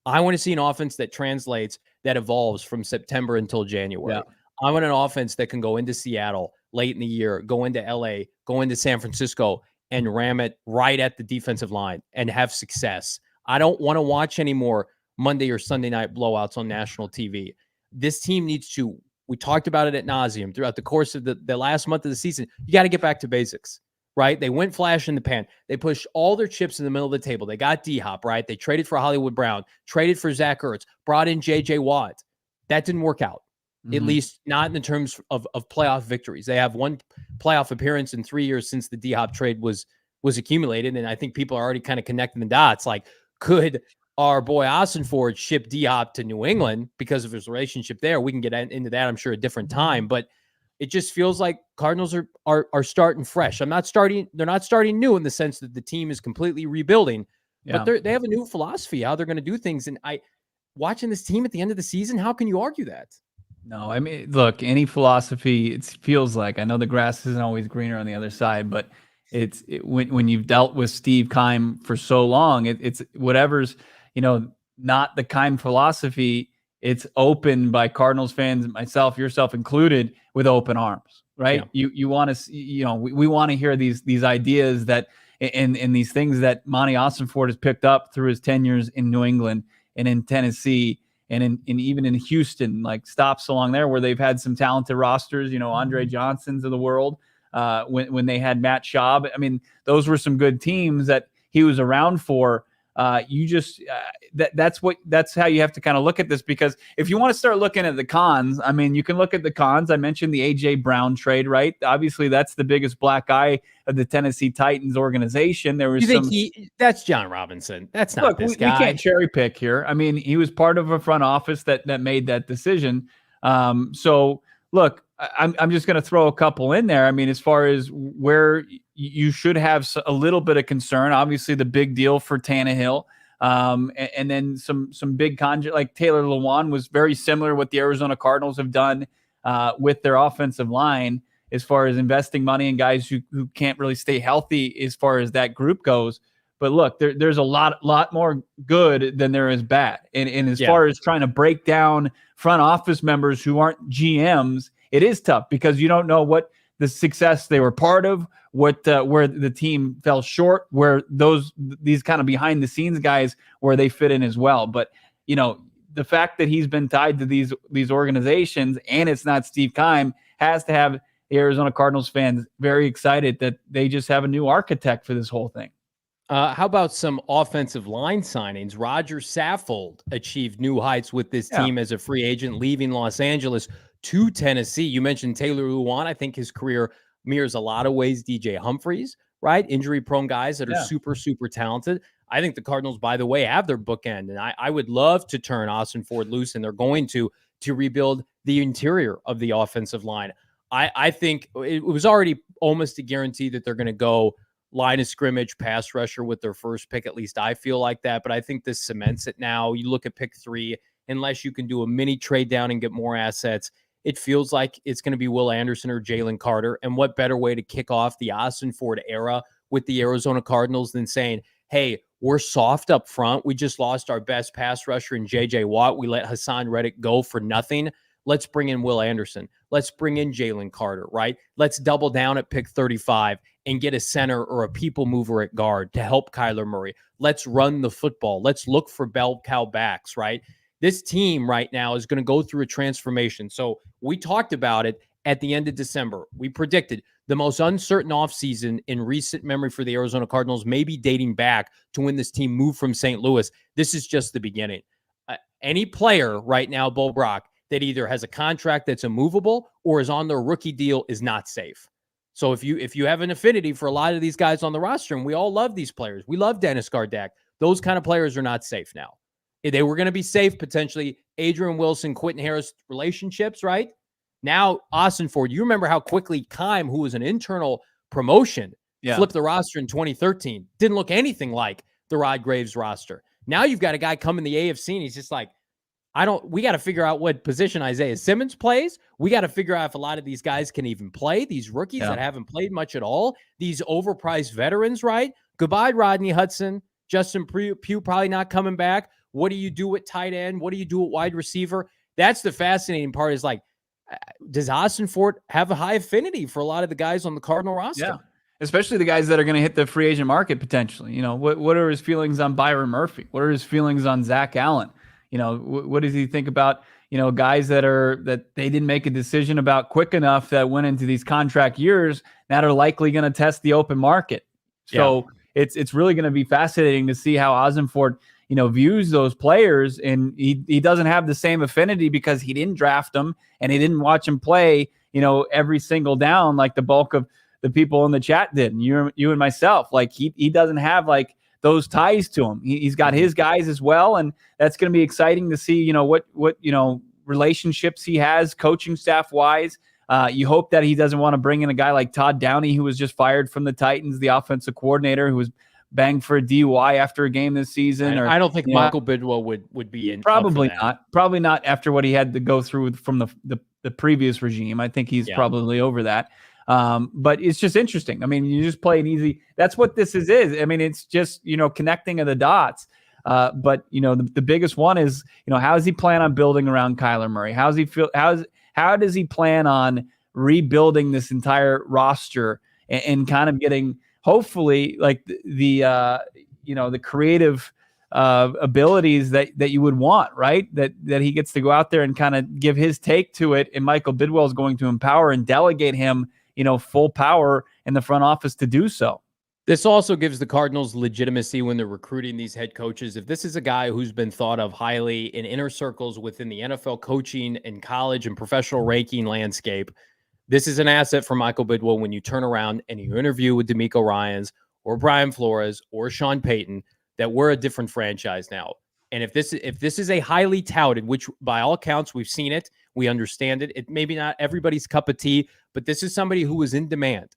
I want to see an offense that translates, that evolves from September until January. Yeah. I want an offense that can go into Seattle late in the year, go into LA, go into San Francisco, and ram it right at the defensive line and have success. I don't want to watch any more Monday or Sunday night blowouts on national TV. This team needs to, we talked about it ad nauseum throughout the course of the last month of the season. You got to get back to basics, right? They went flash in the pan. They pushed all their chips in the middle of the table. They got D-Hop, right? They traded for Hollywood Brown, traded for Zach Ertz, brought in J.J. Watt. That didn't work out, at least not in the terms of playoff victories. They have one playoff appearance in 3 years since the D-Hop trade was accumulated, and I think people are already kind of connecting the dots. Like, could our boy Ossenfort ship D-Hop to New England because of his relationship there? We can get into that, I'm sure, a different time. But it just feels like Cardinals are starting fresh. They're not starting new in the sense that the team is completely rebuilding, but they have a new philosophy how they're going to do things. And watching this team at the end of the season, how can you argue that? No, I mean, look, any philosophy, it feels like, I know the grass isn't always greener on the other side, but when you've dealt with Steve Keim for so long, it's whatever's, not the Keim philosophy, it's open by Cardinals fans, myself, yourself included, with open arms, right? Yeah. You want to, we want to hear these ideas that, and these things that Monti Ossenfort has picked up through his tenures in New England and in Tennessee and even in Houston, like stops along there where they've had some talented rosters, Andre Johnson's of the world, when they had Matt Schaub. I mean, those were some good teams that he was around for. That's how you have to kind of look at this, because if you want to start looking at the cons, I mean, you can look at the cons. I mentioned the AJ Brown trade, right? Obviously, that's the biggest black eye of the Tennessee Titans organization. There was that's John Robinson. That's not this guy. We can't cherry pick here. I mean, he was part of a front office that made that decision. So look, I'm just going to throw a couple in there. I mean, as far as where you should have a little bit of concern, obviously the big deal for Tannehill, and then some big like Taylor Lewan was very similar to what the Arizona Cardinals have done with their offensive line. as far as investing money in guys who can't really stay healthy as far as that group goes. But look, there's a lot more good than there is bad. And as far as trying to break down front office members who aren't GMs, it is tough because you don't know what the success they were part of, what where the team fell short, where these kind of behind the scenes guys, where they fit in as well. But the fact that he's been tied to these organizations and it's not Steve Keim has to have the Arizona Cardinals fans very excited that they just have a new architect for this whole thing. How about some offensive line signings? Roger Saffold achieved new heights with this team as a free agent, leaving Los Angeles to Tennessee. You mentioned Taylor Lewan. I think his career mirrors a lot of ways DJ Humphries, right? Injury-prone guys that are super, super talented. I think the Cardinals, by the way, have their bookend, and I would love to turn Ossenfort loose, and they're going to rebuild the interior of the offensive line. I think it was already almost a guarantee that they're going to go line of scrimmage pass rusher with their first pick. At least I feel like that, but I think this cements it now. You look at pick 3, unless you can do a mini trade down and get more assets, it feels like it's going to be Will Anderson or Jalen Carter. And what better way to kick off the Ossenfort era with the Arizona Cardinals than saying, hey, we're soft up front. We just lost our best pass rusher in J.J. Watt. We let Hassan Reddick go for nothing. Let's bring in Will Anderson. Let's bring in Jalen Carter, right? Let's double down at pick 35 and get a center or a people mover at guard to help Kyler Murray. Let's run the football. Let's look for bell cow backs, right? This team right now is going to go through a transformation. So we talked about it at the end of December. We predicted the most uncertain offseason in recent memory for the Arizona Cardinals, maybe dating back to when this team moved from St. Louis. This is just the beginning. Any player right now, Bo Brock, that either has a contract that's immovable or is on their rookie deal is not safe. So if you have an affinity for a lot of these guys on the roster, and we all love these players, we love Dennis Gardeck, those kind of players are not safe now. They were going to be safe, potentially, Adrian Wilson, Quentin Harris relationships, right? Now, Ossenfort, you remember how quickly Keim, who was an internal promotion, flipped the roster in 2013. Didn't look anything like the Rod Graves roster. Now you've got a guy come in the AFC, and he's just like, we got to figure out what position Isaiah Simmons plays. We got to figure out if a lot of these guys can even play, these rookies that haven't played much at all, these overpriced veterans, right? Goodbye, Rodney Hudson. Justin Pugh probably not coming back. What do you do at tight end? What do you do at wide receiver? That's the fascinating part is like, does Ossenfort have a high affinity for a lot of the guys on the Cardinal roster? Yeah, especially the guys that are going to hit the free agent market potentially. What are his feelings on Byron Murphy? What are his feelings on Zach Allen? What does he think about, guys that they didn't make a decision about quick enough that went into these contract years that are likely going to test the open market. So it's really going to be fascinating to see how Ossenfort, views those players. And he doesn't have the same affinity because he didn't draft them and he didn't watch them play, every single down like the bulk of the people in the chat did. And you and myself, like he doesn't have like those ties to him. He's got his guys as well. And that's going to be exciting to see, what relationships he has coaching staff wise. You hope that he doesn't want to bring in a guy like Todd Downey, who was just fired from the Titans, the offensive coordinator, who was banged for a DUI after a game this season. I don't think Michael Bidwill would be in. Probably not. Probably not after what he had to go through from the previous regime. I think he's probably over that. But it's just interesting. I mean, you just play it easy. That's what this is. I mean, it's just, connecting of the dots. But the biggest one is, how does he plan on building around Kyler Murray? How does he feel? How does he plan on rebuilding this entire roster and kind of getting, hopefully, like the creative abilities that you would want, right? That he gets to go out there and kind of give his take to it. And Michael Bidwill is going to empower and delegate him, full power in the front office to do so. This also gives the Cardinals legitimacy when they're recruiting these head coaches. If this is a guy who's been thought of highly in inner circles within the NFL coaching and college and professional ranking landscape, this is an asset for Michael Bidwill when you turn around and you interview with DeMeco Ryans or Brian Flores or Sean Payton, that we're a different franchise now. And if this is a highly touted, which by all counts, we've seen it, we understand it. It maybe not everybody's cup of tea, but this is somebody who is in demand.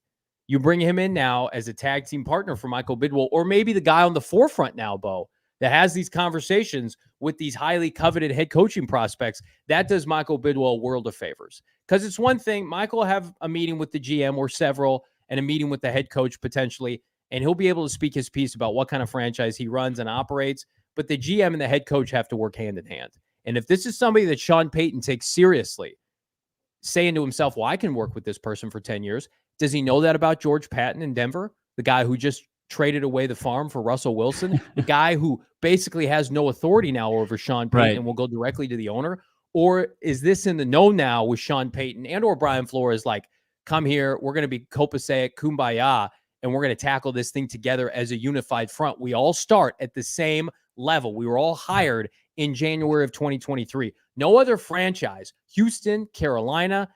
You bring him in now as a tag team partner for Michael Bidwill, or maybe the guy on the forefront now, Bo, that has these conversations with these highly coveted head coaching prospects, that does Michael Bidwill a world of favors. Because it's one thing, Michael will have a meeting with the GM or several and a meeting with the head coach potentially, and he'll be able to speak his piece about what kind of franchise he runs and operates. But the GM and the head coach have to work hand in hand. And if this is somebody that Sean Payton takes seriously, saying to himself, well, I can work with this person for 10 years. Does he know that about George Patton in Denver? The guy who just traded away the farm for Russell Wilson, the guy who basically has no authority now over Sean Payton and will go directly to the owner? Or is this in the know now with Sean Payton and or Brian Flores, like, come here, we're going to be copacetic, kumbaya, and we're going to tackle this thing together as a unified front. We all start at the same level. We were all hired in January of 2023. No other franchise, Houston, Carolina,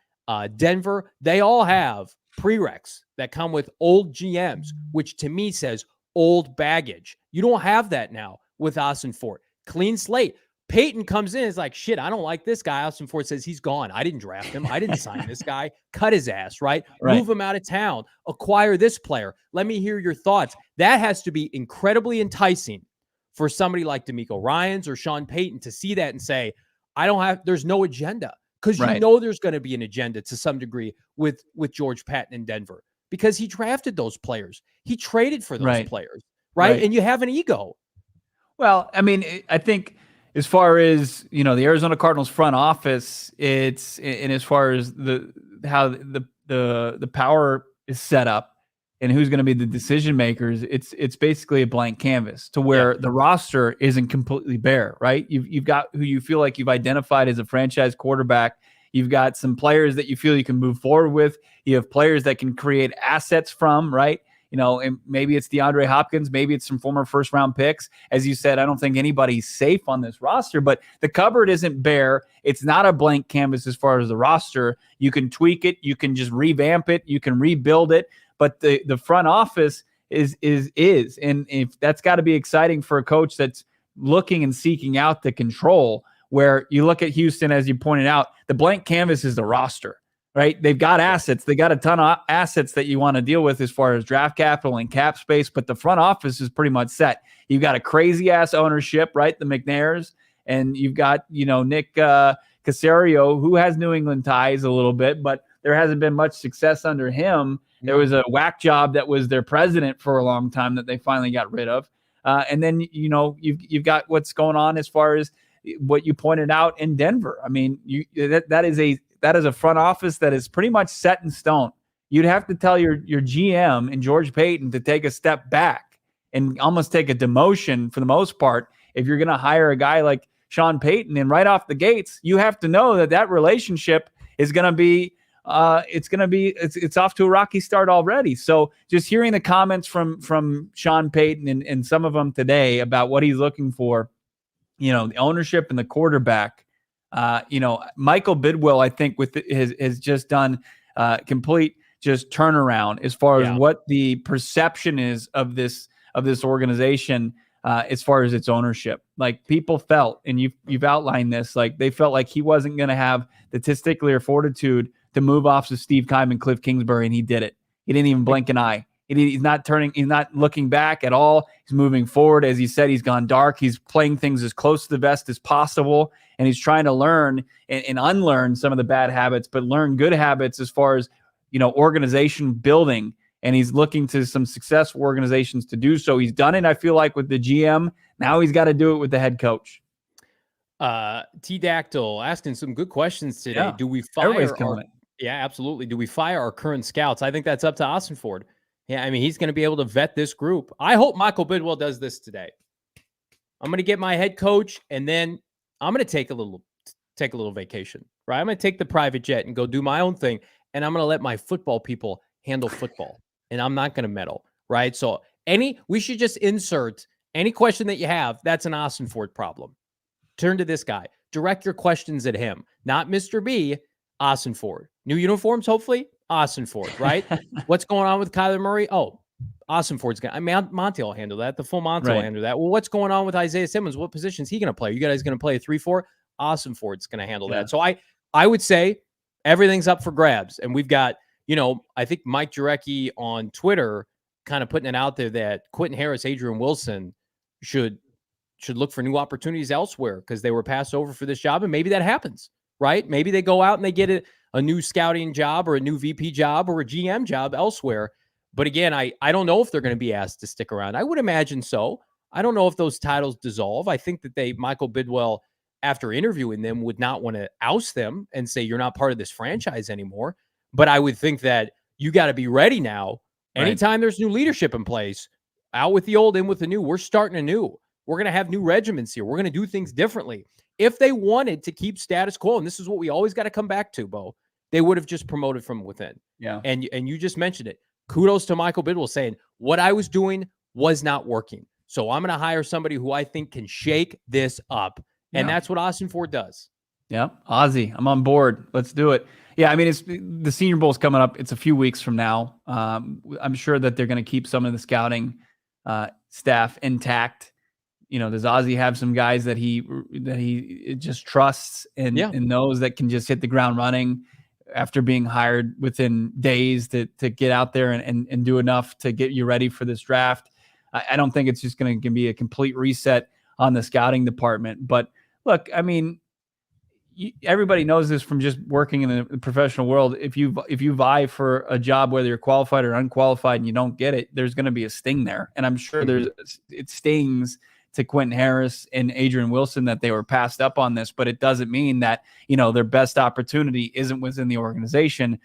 Denver, they all have prereqs that come with old GMs, which to me says old baggage. You don't have that now with Ossenfort. Clean slate. Payton comes in, is like, shit, I don't like this guy. Ossenfort says he's gone. I didn't draft him. I didn't sign this guy. Cut his ass, right? Move him out of town. Acquire this player. Let me hear your thoughts. That has to be incredibly enticing for somebody like DeMeco Ryans or Sean Payton to see that and say, there's no agenda. Because you know there's going to be an agenda to some degree with George Patton in Denver because he drafted those players. He traded for those players, right? And you have an ego. Well, I mean, I think as far as, the Arizona Cardinals front office, and as far as how the power is set up and who's going to be the decision makers, it's basically a blank canvas to where the roster isn't completely bare, right? You've got who you feel like you've identified as a franchise quarterback. You've got some players that you feel you can move forward with. You have players that can create assets from, right? And maybe it's DeAndre Hopkins, maybe it's some former first-round picks. As you said, I don't think anybody's safe on this roster, but the cupboard isn't bare. It's not a blank canvas as far as the roster. You can tweak it. You can just revamp it. You can rebuild it. But the front office is, and if that's got to be exciting for a coach that's looking and seeking out the control. Where you look at Houston, as you pointed out, the blank canvas is the roster, right? They've got assets. They got a ton of assets that you want to deal with as far as draft capital and cap space, but the front office is pretty much set. You've got a crazy ass ownership, right? The McNairs, and you've got, Nick Caserio, who has New England ties a little bit, but there hasn't been much success under him. There was a whack job that was their president for a long time that they finally got rid of. And then, you've got what's going on as far as what you pointed out in Denver. I mean, that is a front office that is pretty much set in stone. You'd have to tell your GM and George Payton to take a step back and almost take a demotion for the most part if you're going to hire a guy like Sean Payton. And right off the gates, you have to know that relationship is going to be it's off to a rocky start already. So just hearing the comments from Sean Payton and some of them today about what he's looking for, the ownership and the quarterback, Michael Bidwill, I think has just done complete just turnaround as far as what the perception is of this organization as far as its ownership. Like people felt, and you've outlined this, like they felt like he wasn't going to have the testicular fortitude to move off of Steve Keim and Cliff Kingsbury, and he did it. He didn't even blink an eye. He's not looking back at all. He's moving forward. As he said, he's gone dark. He's playing things as close to the vest as possible, and he's trying to learn and unlearn some of the bad habits, but learn good habits as far as, organization building. And he's looking to some successful organizations to do so. He's done it, I feel like, with the GM. Now he's got to do it with the head coach. T-Dactyl asking some good questions today. Yeah. Do we fire Everybody's killing it. Yeah, absolutely. Do we fire our current scouts? I think that's up to Ossenfort. Yeah, I mean, he's going to be able to vet this group. I hope Michael Bidwill does this today. I'm going to get my head coach, and then I'm going to take a little vacation, right? I'm going to take the private jet and go do my own thing, and I'm going to let my football people handle football, and I'm not going to meddle, right? So we should just insert any question that you have. That's an Ossenfort problem. Turn to this guy. Direct your questions at him, not Mr. B, Ossenfort. New uniforms, hopefully? Ossenfort, right? What's going on with Kyler Murray? Oh, Ossenfort's going to... Monti will handle that. The full Monti will handle that. Well, what's going on with Isaiah Simmons? What position is he going to play? You guys going to play a 3-4? Ossenfort's going to handle that. So I would say everything's up for grabs. And we've got, I think Mike Jurecki on Twitter kind of putting it out there that Quentin Harris, Adrian Wilson should should look for new opportunities elsewhere because they were passed over for this job. And maybe that happens, right? Maybe they go out and they get a new scouting job or a new VP job or a GM job elsewhere. But again, I don't know if they're going to be asked to stick around. I would imagine so. I don't know if those titles dissolve. I think that Michael Bidwill, after interviewing them, would not want to oust them and say, you're not part of this franchise anymore. But I would think that you got to be ready now. Anytime there's new leadership in place, out with the old, in with the new. We're starting anew. We're going to have new regiments here. We're going to do things differently. If they wanted to keep status quo, and this is what we always got to come back to, Bo, they would have just promoted from within. Yeah. And you just mentioned it. Kudos to Michael Bidwill saying, what I was doing was not working. So I'm going to hire somebody who I think can shake this up. And that's what Ossenfort does. Yeah. Ozzy, I'm on board. Let's do it. Yeah. I mean, it's the Senior Bowl's coming up. It's a few weeks from now. I'm sure that they're going to keep some of the scouting staff intact. Does Ozzy have some guys that he just trusts and knows that can just hit the ground running after being hired within days to get out there and do enough to get you ready for this draft? I don't think it's just going to be a complete reset on the scouting department. But look, I mean, everybody knows this from just working in the professional world. If you vie for a job, whether you're qualified or unqualified, and you don't get it, there's going to be a sting there. And I'm sure it stings to Quentin Harris and Adrian Wilson that they were passed up on this, but it doesn't mean that, their best opportunity isn't within the organization.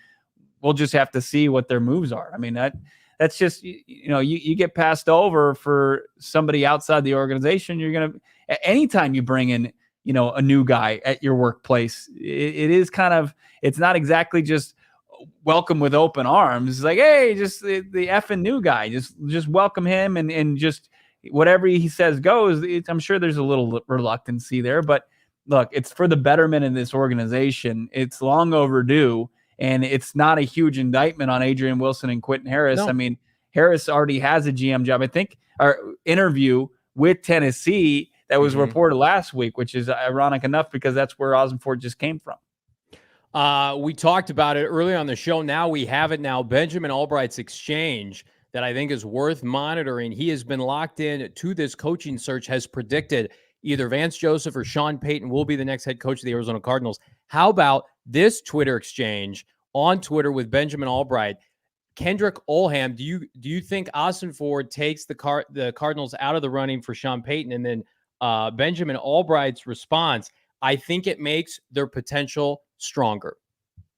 We'll just have to see what their moves are. I mean, that's just, you get passed over for somebody outside the organization. You're going to, anytime you bring in, a new guy at your workplace, it is kind of, it's not exactly just welcome with open arms. It's like, hey, just the effing new guy, just welcome him and just whatever he says goes. I'm sure there's a little reluctancy there, but look, it's for the betterment of this organization. It's long overdue, and it's not a huge indictment on Adrian Wilson and Quentin Harris. No. I mean, Harris already has a GM job. I think our interview with Tennessee that was reported last week, which is ironic enough because that's where Ossenfort just came from. We talked about it earlier on the show. Now we have it now. Benjamin Albright's exchange that I think is worth monitoring. He has been locked in to this coaching search, has predicted either Vance Joseph or Sean Payton will be the next head coach of the Arizona Cardinals. How about this Twitter exchange on Twitter with Benjamin Albright? Kendrick Olham, do you think Ossenfort takes the Cardinals out of the running for Sean Payton? And then Benjamin Albright's response, I think it makes their potential stronger.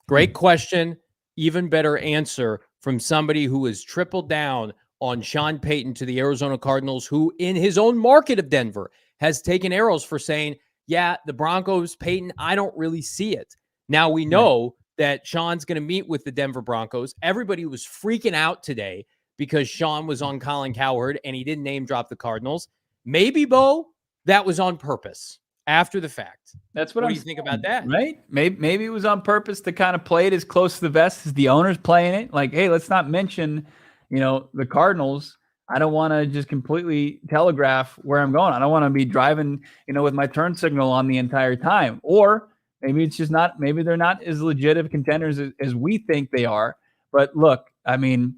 Great question. Even better answer from somebody who has tripled down on Sean Payton to the Arizona Cardinals, who in his own market of Denver has taken arrows for saying, yeah, the Broncos, Payton, I don't really see it. Now we know that Sean's going to meet with the Denver Broncos. Everybody was freaking out today because Sean was on Colin Cowherd and he didn't name drop the Cardinals. Maybe, Bo, that was on purpose after the fact. That's what do you think about that? Right? Maybe it was on purpose to kind of play it as close to the vest as the owner's playing it. Like, hey, let's not mention, the Cardinals. I don't want to just completely telegraph where I'm going. I don't want to be driving, with my turn signal on the entire time. Or maybe it's just not, maybe they're not as legit of contenders as we think they are. But look, I mean,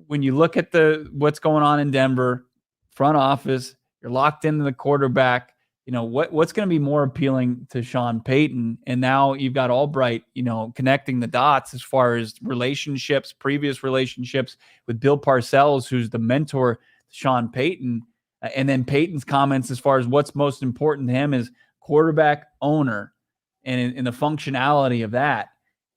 when you look at what's going on in Denver, front office, you're locked into the quarterback. What's going to be more appealing to Sean Payton? And now you've got Albright, connecting the dots as far as relationships, previous relationships with Bill Parcells, who's the mentor to Sean Payton. And then Payton's comments as far as what's most important to him is quarterback, owner, and in the functionality of that.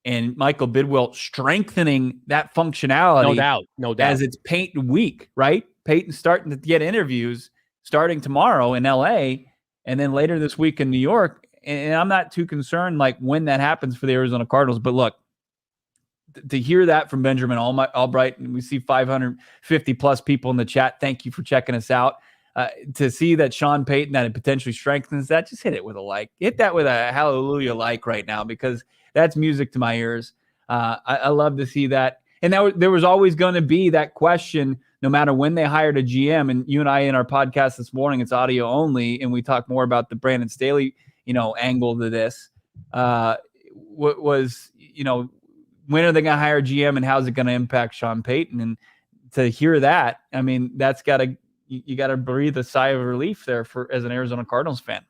And Michael Bidwill strengthening that functionality. No doubt. As it's Payton week, right? Payton's starting to get interviews starting tomorrow in LA and then later this week in New York. And I'm not too concerned like when that happens for the Arizona Cardinals. But look, to hear that from Benjamin Albright, and we see 550 plus people in the chat. Thank you for checking us out. To see that Sean Payton, that it potentially strengthens that, just hit it with a like. Hit that with a hallelujah like right now, because that's music to my ears. I love to see that. And there was always going to be that question, no matter when they hired a GM. And you and I, in our podcast this morning, it's audio only, and we talk more about the Brandon Staley, angle to this. What was, when are they going to hire a GM, and how's it going to impact Sean Payton? And to hear that, I mean, that's got to, you got to breathe a sigh of relief there as an Arizona Cardinals fan.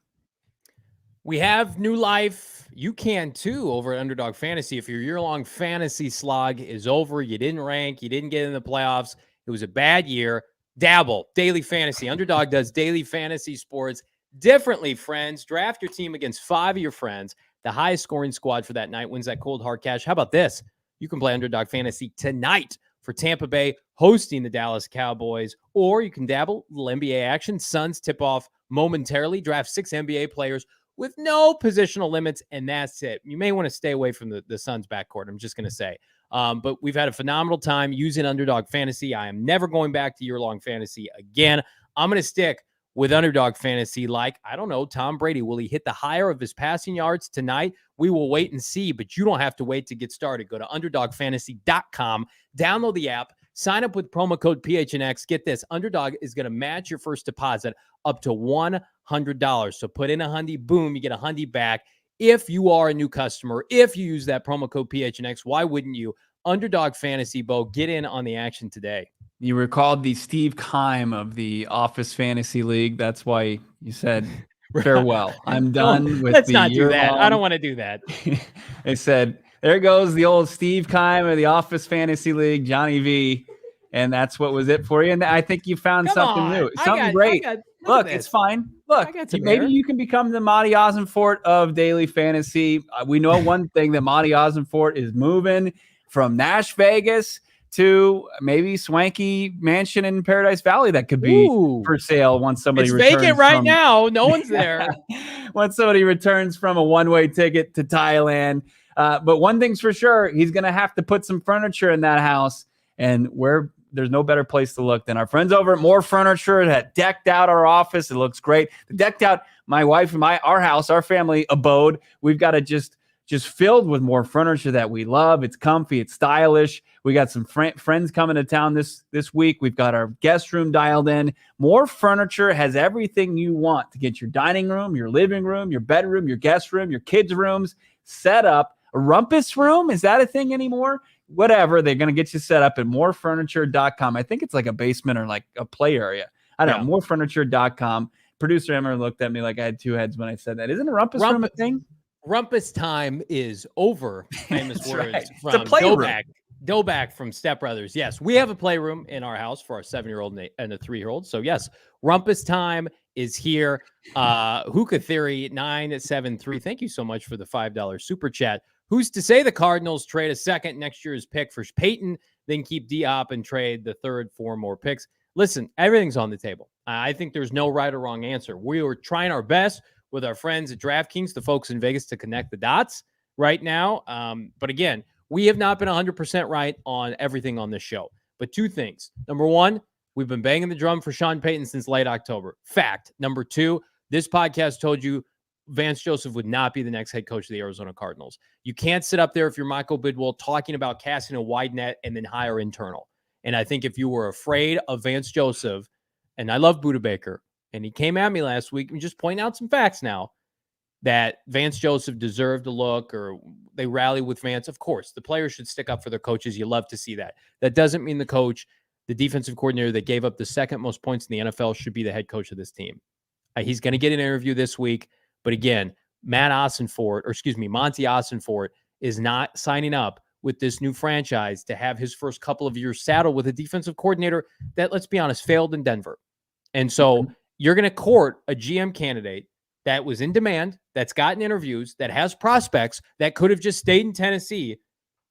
We have new life. You can too over at Underdog Fantasy. If your year-long fantasy slog is over, you didn't rank, you didn't get in the playoffs, it was a bad year, dabble. Daily fantasy. Underdog does daily fantasy sports differently, friends. Draft your team against 5 of your friends. The highest scoring squad for that night wins that cold hard cash. How about this? You can play Underdog Fantasy tonight for Tampa Bay hosting the Dallas Cowboys, or you can dabble a little NBA action. Suns tip off momentarily. Draft 6 NBA players with no positional limits, and that's it. You may want to stay away from the Suns backcourt, I'm just going to say. But we've had a phenomenal time using Underdog Fantasy. I am never going back to year-long fantasy again. I'm going to stick with Underdog Fantasy like, I don't know, Tom Brady. Will he hit the higher of his passing yards tonight? We will wait and see, but you don't have to wait to get started. Go to UnderdogFantasy.com, download the app, sign up with promo code PHNX. Get this, Underdog is going to match your first deposit up to $100. So put in $100, boom, you get $100 back. If you are a new customer, if you use that promo code PHNX, why wouldn't you? Underdog Fantasy, Bo, get in on the action today. You were called the Steve Keim of the Office Fantasy League. That's why you said farewell. I'm done with Let's the not do that. year-long. I don't want to do that. They said, there goes the old Steve Keim of the Office Fantasy League, Johnny V. And that's what was it for you. And I think you found something new. Something great. Look, it's fine. Look, maybe you can become the Monti Ossenfort of daily fantasy. We know one thing, that Monti Ossenfort is moving from Nash Vegas to maybe swanky mansion in Paradise Valley that could be for sale once somebody returns. It's vacant right now. No one's there. Once somebody returns from a one-way ticket to Thailand. But one thing's for sure, he's going to have to put some furniture in that house. And there's no better place to look than our friends over at More Furniture that decked out our office. It looks great. They decked out my wife and our house, our family abode. We've got it just filled with more furniture that we love. It's comfy. It's stylish. We got some friends coming to town this week. We've got our guest room dialed in. More Furniture has everything you want to get your dining room, your living room, your bedroom, your guest room, your kids' rooms set up. A rumpus room? Is that a thing anymore? Whatever. They're going to get you set up at morefurniture.com. I think it's like a basement or like a play area. I don't know. Morefurniture.com. Producer Emmer looked at me like I had two heads when I said that. Isn't a rumpus room a thing? Rumpus time is over. Famous words right. from it's a playroom. Dobak from Step Brothers. Yes, we have a playroom in our house for our 7-year-old and a 3-year-old. So yes, rumpus time is here. Hookah Theory 973. Thank you so much for the $5 super chat. Who's to say the Cardinals trade a second next year's pick for Payton, then keep D-Hop and trade the third 4 more picks? Listen, everything's on the table. I think there's no right or wrong answer. We were trying our best with our friends at DraftKings, the folks in Vegas, to connect the dots right now. But again, we have not been 100% right on everything on this show. But 2 things. Number 1, we've been banging the drum for Sean Payton since late October. Fact. Number 2, this podcast told you Vance Joseph would not be the next head coach of the Arizona Cardinals. You can't sit up there if you're Michael Bidwill talking about casting a wide net and then hire internal. And I think if you were afraid of Vance Joseph, and I love Buda Baker, and he came at me last week and just pointing out some facts now, that Vance Joseph deserved a look or they rally with Vance. Of course, the players should stick up for their coaches. You love to see that. That doesn't mean the coach, the defensive coordinator that gave up the second most points in the NFL, should be the head coach of this team. He's going to get an interview this week. But again, Monti Ossenfort is not signing up with this new franchise to have his first couple of years saddled with a defensive coordinator that, let's be honest, failed in Denver. And so you're going to court a GM candidate that was in demand, that's gotten interviews, that has prospects, that could have just stayed in Tennessee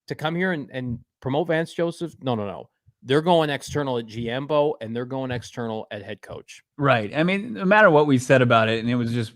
to come here and promote Vance Joseph. No. They're going external at GM, Bo, and they're going external at head coach. Right. I mean, no matter what we said about it, and it was just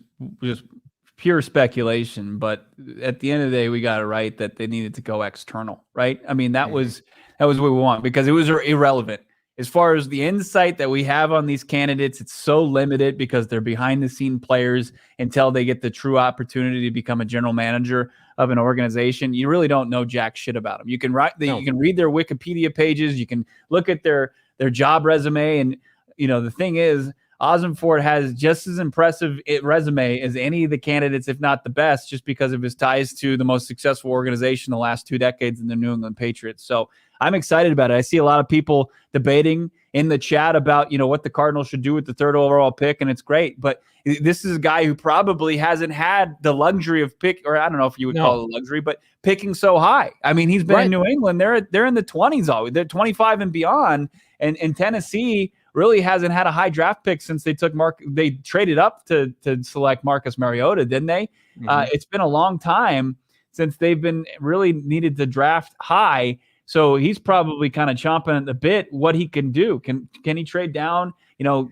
pure speculation, but at the end of the day, we got it right that they needed to go external, right? I mean, that was what we want, because it was irrelevant. As far as the insight that we have on these candidates, it's so limited because they're behind the scene players until they get the true opportunity to become a general manager of an organization. You really don't know jack shit about them. You can you can read their Wikipedia pages. You can look at their job resume. And, the thing is, Ossenfort has just as impressive resume as any of the candidates, if not the best, just because of his ties to the most successful organization the last 2 decades in the New England Patriots. So I'm excited about it. I see a lot of people debating in the chat about, what the Cardinals should do with the 3rd overall pick, and it's great. But this is a guy who probably hasn't had the luxury of pick, or I don't know if you would call it a luxury, but picking so high. I mean, he's been in New England. They're in the 20s always. They're 25 and beyond. And Tennessee really hasn't had a high draft pick since they traded up to select Marcus Mariota, didn't they? It's been a long time since they've been really needed to draft high. So he's probably kind of chomping at the bit what he can do. Can he trade down,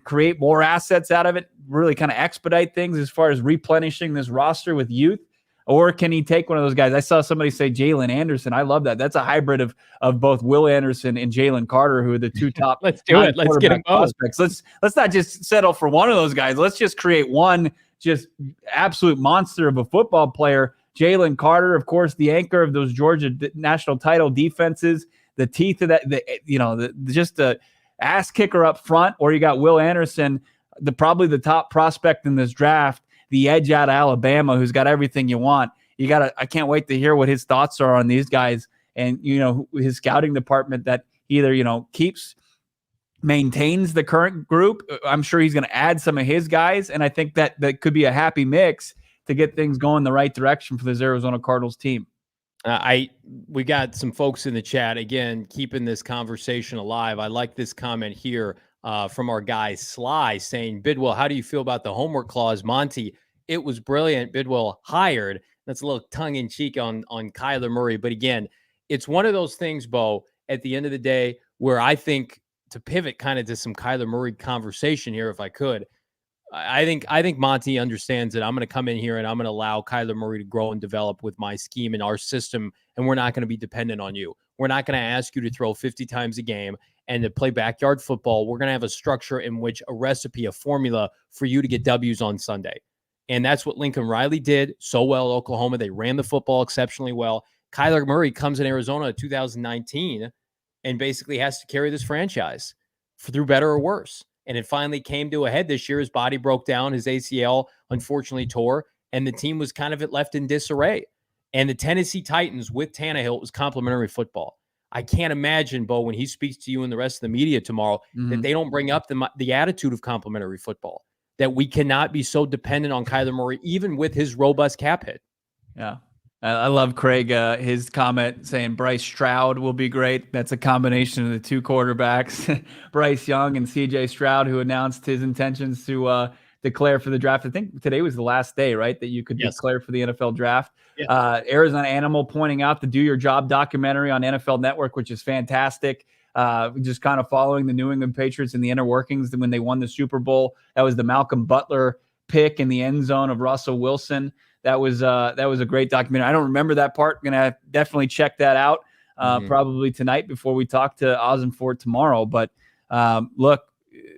create more assets out of it, really kind of expedite things as far as replenishing this roster with youth? Or can he take one of those guys? I saw somebody say Jalen Anderson. I love that. That's a hybrid of both Will Anderson and Jalen Carter, who are the two top. Let's do it. Let's get them both. Prospects. Let's not just settle for one of those guys. Let's just create one just absolute monster of a football player. Jalen Carter, of course, the anchor of those Georgia national title defenses, the teeth of that, just the ass kicker up front. Or you got Will Anderson, probably the top prospect in this draft, the edge out of Alabama, who's got everything you want. I can't wait to hear what his thoughts are on these guys and, his scouting department that either, maintains the current group. I'm sure he's going to add some of his guys. And I think that could be a happy mix to get things going the right direction for this Arizona Cardinals team. We got some folks in the chat, again, keeping this conversation alive. I like this comment here from our guy Sly saying, Bidwill, how do you feel about the homework clause, Monty? It was brilliant. Bidwill hired. That's a little tongue in cheek on Kyler Murray. But again, it's one of those things, Bo, at the end of the day, where I think to pivot kind of to some Kyler Murray conversation here, if I could, I think Monty understands that I'm going to come in here and I'm going to allow Kyler Murray to grow and develop with my scheme and our system, and we're not going to be dependent on you. We're not going to ask you to throw 50 times a game and to play backyard football. We're going to have a structure in which a recipe, a formula for you to get W's on Sunday. And that's what Lincoln Riley did so well at Oklahoma. They ran the football exceptionally well. Kyler Murray comes in Arizona in 2019 and basically has to carry this franchise through better or worse. And it finally came to a head this year. His body broke down. His ACL unfortunately tore, and the team was kind of left in disarray. And the Tennessee Titans with Tannehill, it was complimentary football. I can't imagine, Bo, when he speaks to you and the rest of the media tomorrow, that they don't bring up the attitude of complimentary football, that we cannot be so dependent on Kyler Murray, even with his robust cap hit. Yeah. I love Craig, his comment saying Bryce Stroud will be great. That's a combination of the two quarterbacks, Bryce Young and CJ Stroud, who announced his intentions to declare for the draft. I think today was the last day, right, that you could declare for the NFL draft. Yeah. Arizona Animal pointing out the Do Your Job documentary on NFL Network, which is fantastic. Just kind of following the New England Patriots and the inner workings when they won the Super Bowl. That was the Malcolm Butler pick in the end zone of Russell Wilson. That was a great documentary. I don't remember that part. I'm gonna definitely check that out probably tonight before we talk to Ossenfort tomorrow. But look,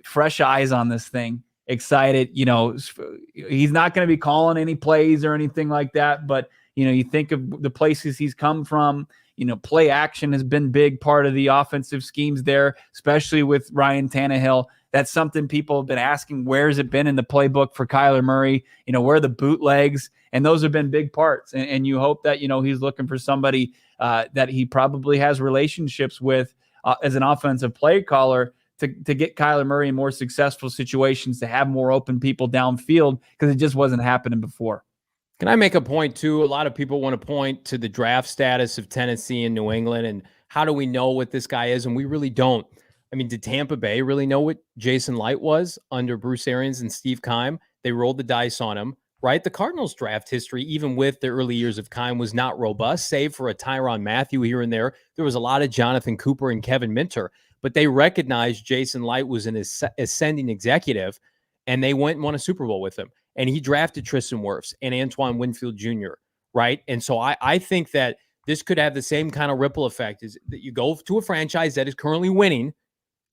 fresh eyes on this thing. Excited. He's not going to be calling any plays or anything like that. But you think of the places he's come from. Play action has been big part of the offensive schemes there, especially with Ryan Tannehill. That's something people have been asking. Where has it been in the playbook for Kyler Murray? Where are the bootlegs? And those have been big parts. And you hope that, he's looking for somebody that he probably has relationships with as an offensive play caller to get Kyler Murray in more successful situations, to have more open people downfield, because it just wasn't happening before. Can I make a point, too? A lot of people want to point to the draft status of Tennessee and New England, and how do we know what this guy is? And we really don't. I mean, did Tampa Bay really know what Jason Light was under Bruce Arians and Steve Keim? They rolled the dice on him, right? The Cardinals draft history, even with the early years of Keim, was not robust, save for a Tyrann Mathieu here and there. There was a lot of Jonathan Cooper and Kevin Minter, but they recognized Jason Light was an ascending executive, and they went and won a Super Bowl with him. And he drafted Tristan Wirfs and Antoine Winfield Jr., right? And so I think that this could have the same kind of ripple effect, is that you go to a franchise that is currently winning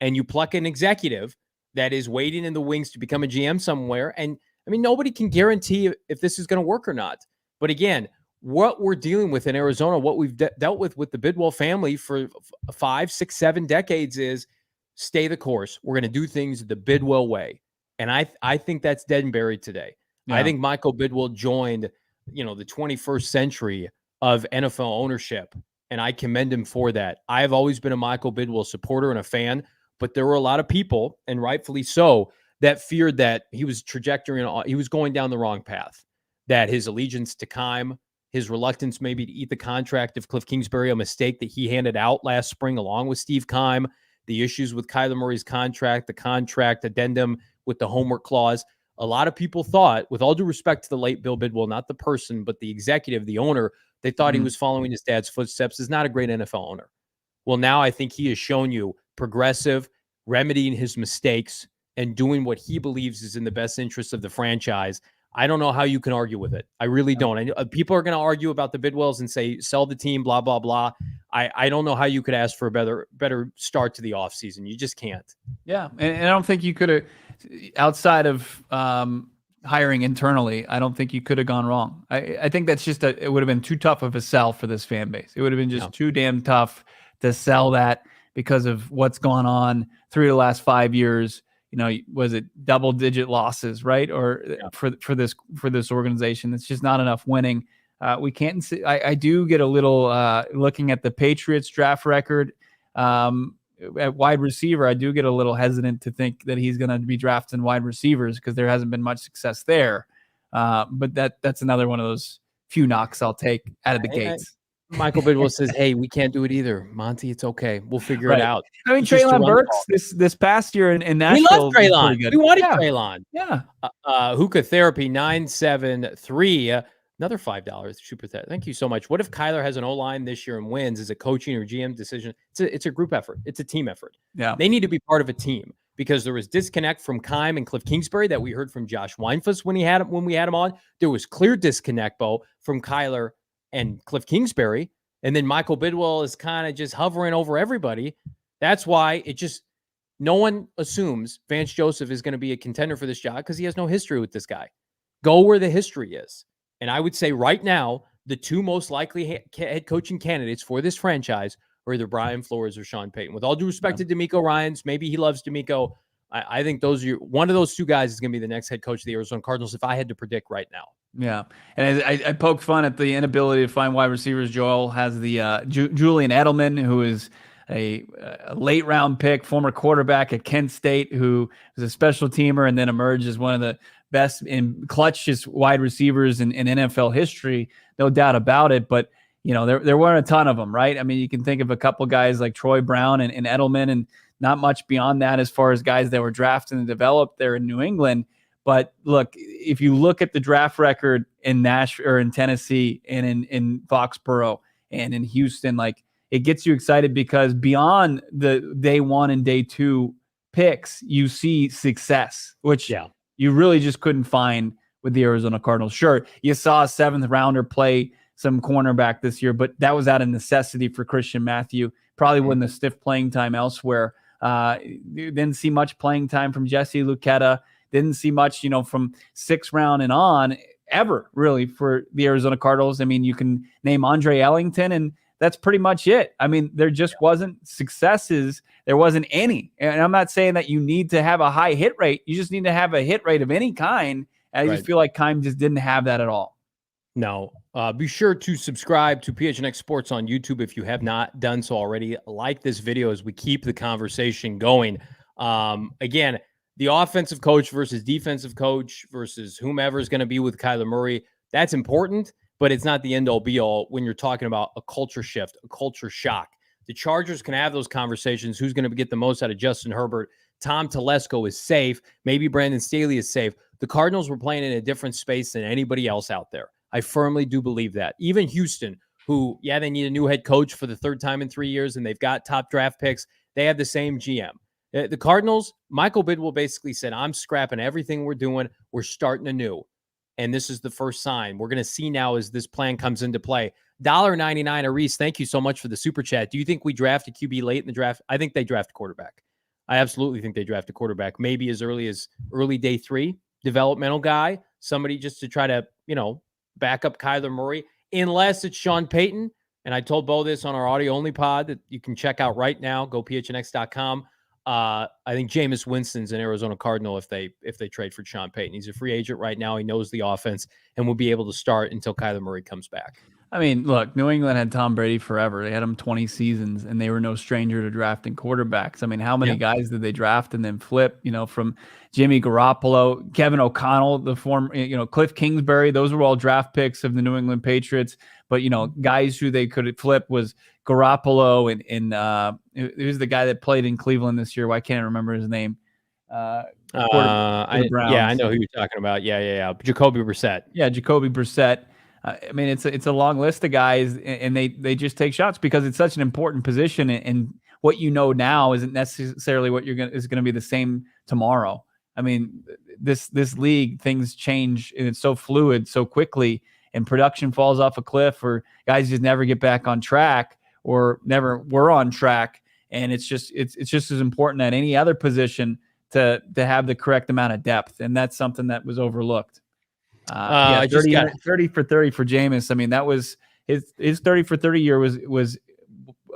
and you pluck an executive that is waiting in the wings to become a GM somewhere. And I mean, nobody can guarantee if this is going to work or not. But again, what we're dealing with in Arizona, what we've dealt with the Bidwill family for 5, 6, 7 decades is stay the course. We're going to do things the Bidwill way. And I think that's dead and buried today. Yeah. I think Michael Bidwill joined, the 21st century of NFL ownership and I commend him for that. I have always been a Michael Bidwill supporter and a fan, but there were a lot of people, and rightfully so, that feared that he was he was going down the wrong path, that his allegiance to Keim, his reluctance maybe to eat the contract of Cliff Kingsbury, a mistake that he handed out last spring along with Steve Keim, the issues with Kyler Murray's contract, the contract addendum with the homework clause. A lot of people thought, with all due respect to the late Bill Bidwill, not the person, but the executive, the owner, they thought he was following his dad's footsteps. Is not a great NFL owner. Well, now I think he has shown you progressive, remedying his mistakes, and doing what he believes is in the best interest of the franchise. I don't know how you can argue with it. I really don't. I know people are going to argue about the Bidwills and say, sell the team, blah, blah, blah. I don't know how you could ask for a better start to the offseason. You just can't. Yeah. And I don't think you could have, outside of hiring internally, I don't think you could have gone wrong. I think that's just it would have been too tough of a sell for this fan base. It would have been just too damn tough to sell that because of what's gone on through the last 5 years. You know, was it double-digit losses, right? Or for this organization, it's just not enough winning. We can't see. I do get a little looking at the Patriots draft record at wide receiver. I do get a little hesitant to think that he's going to be drafting wide receivers because there hasn't been much success there. But that's another one of those few knocks I'll take out of the gates. Michael Bidwill says, "Hey, we can't do it either, Monty. It's okay. We'll figure it out." I mean, Treylon Burks this past year in Nashville. We love Treylon. We wanted Treylon. Yeah. Hookah Therapy 973. Another $5 super chat. Thank you so much. What if Kyler has an O-line this year and wins? Is it coaching or GM decision? It's a group effort. It's a team effort. Yeah. They need to be part of a team because there was disconnect from Keim and Cliff Kingsbury that we heard from Josh Weinfuss when we had him on. There was clear disconnect, Bo, from Kyler and Cliff Kingsbury. And then Michael Bidwill is kind of just hovering over everybody. That's why no one assumes Vance Joseph is going to be a contender for this job because he has no history with this guy. Go where the history is. And I would say right now, the two most likely head coaching candidates for this franchise are either Brian Flores or Sean Payton. With all due respect to DeMeco Ryans, maybe he loves DeMeco. I think one of those two guys is going to be the next head coach of the Arizona Cardinals if I had to predict right now. Yeah. And I poked fun at the inability to find wide receivers. Joel has the Julian Edelman, who is a late round pick, former quarterback at Kent State, who was a special teamer and then emerged as one of the best in clutchest wide receivers in NFL history. No doubt about it. But, you know, there weren't a ton of them, right? I mean, you can think of a couple guys like Troy Brown and Edelman, and not much beyond that as far as guys that were drafted and developed there in New England. But look, if you look at the draft record in Nashville or in Tennessee and in Foxborough and in Houston, like, it gets you excited because beyond the day one and day two picks, you see success, which you really just couldn't find with the Arizona Cardinals. Sure, you saw a 7th rounder play some cornerback this year, but that was out of necessity for Christian Matthew. Probably wouldn't have stiff playing time elsewhere. You didn't see much playing time from Jesse Luketa. Didn't see much, from 6th round and on ever, really, for the Arizona Cardinals. I mean, you can name Andre Ellington, and that's pretty much it. I mean, there just wasn't successes. There wasn't any. And I'm not saying that you need to have a high hit rate. You just need to have a hit rate of any kind. And I just feel like Keim just didn't have that at all. No. Be sure to subscribe to PHNX Sports on YouTube if you have not done so already. Like this video as we keep the conversation going. Again, the offensive coach versus defensive coach versus whomever is going to be with Kyler Murray, that's important, but it's not the end-all be-all when you're talking about a culture shift, a culture shock. The Chargers can have those conversations. Who's going to get the most out of Justin Herbert? Tom Telesco is safe. Maybe Brandon Staley is safe. The Cardinals were playing in a different space than anybody else out there. I firmly do believe that. Even Houston, who, they need a new head coach for the 3rd time in 3 years, and they've got top draft picks. They have the same GM. The Cardinals, Michael Bidwill basically said, I'm scrapping everything we're doing. We're starting anew. And this is the first sign. We're going to see now as this plan comes into play. $1.99 a Reese, thank you so much for the super chat. Do you think we draft a QB late in the draft? I think they draft a quarterback. I absolutely think they draft a quarterback, maybe as early day 3, developmental guy, somebody just to try to, back up Kyler Murray, unless it's Sean Payton. And I told Bo this on our audio-only pod that you can check out right now. Go phnx.com. I think Jameis Winston's an Arizona Cardinal if they trade for Sean Payton. He's a free agent right now. He knows the offense and will be able to start until Kyler Murray comes back. I mean, look, New England had Tom Brady forever. They had him 20 seasons, and they were no stranger to drafting quarterbacks. I mean, how many guys did they draft and then flip? From Jimmy Garoppolo, Kevin O'Connell, the former, Cliff Kingsbury. Those were all draft picks of the New England Patriots. But guys who they could flip was Garoppolo and who's the guy that played in Cleveland this year? Why can't I remember his name? I know who you're talking about. Yeah. Jacoby Brissett. Yeah, Jacoby Brissett. I mean, it's a long list of guys, and they just take shots because it's such an important position, and what now isn't necessarily what is going to be the same tomorrow. I mean, this league, things change, and it's so fluid so quickly, and production falls off a cliff, or guys just never get back on track, or never were on track, and it's just as important at any other position to have the correct amount of depth, and that's something that was overlooked. 30 for 30 for Jameis. I mean, that was his 30 for 30 year was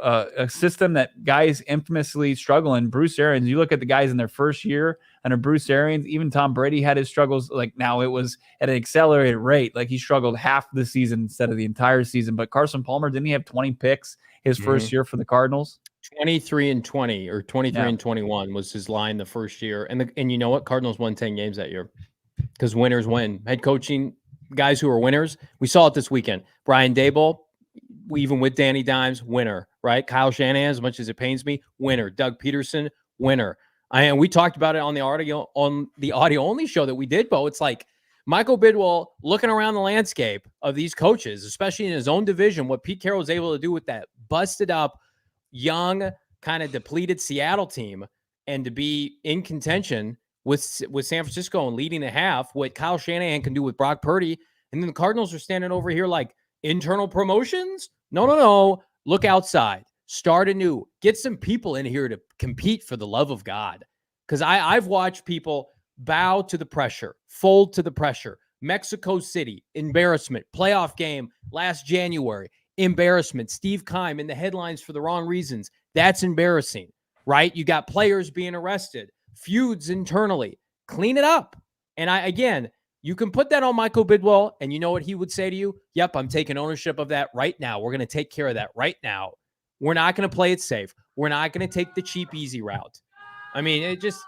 a system that guys infamously struggle in. Bruce Arians, you look at the guys in their first year under Bruce Arians, even Tom Brady had his struggles. Like, now it was at an accelerated rate. Like, he struggled half the season instead of the entire season. But Carson Palmer, didn't he have 20 picks his first year for the Cardinals? 23 and 20 or 23 and 21 was his line the first year. And you know what? Cardinals won 10 games that year. Because winners win. Head coaching guys who are winners. We saw it this weekend. Brian Daboll, even with Danny Dimes, winner, right? Kyle Shanahan, as much as it pains me, winner. Doug Peterson, winner. And we talked about it on the audio only show that we did, Bo. It's like Michael Bidwill looking around the landscape of these coaches, especially in his own division, what Pete Carroll was able to do with that busted up, young, kind of depleted Seattle team, and to be in contention with San Francisco and leading the half, what Kyle Shanahan can do with Brock Purdy. And then the Cardinals are standing over here like, internal promotions? No. Look outside. Start anew. Get some people in here to compete, for the love of God. Because I've watched people bow to the pressure, fold to the pressure. Mexico City, embarrassment. Playoff game last January, embarrassment. Steve Keim in the headlines for the wrong reasons. That's embarrassing, right? You got players being arrested. Feuds internally, clean it up. And you can put that on Michael Bidwill, and you know what he would say to you? Yep, I'm taking ownership of that right now. We're going to take care of that right now. We're not going to play it safe. We're not going to take the cheap, easy route. I mean, it just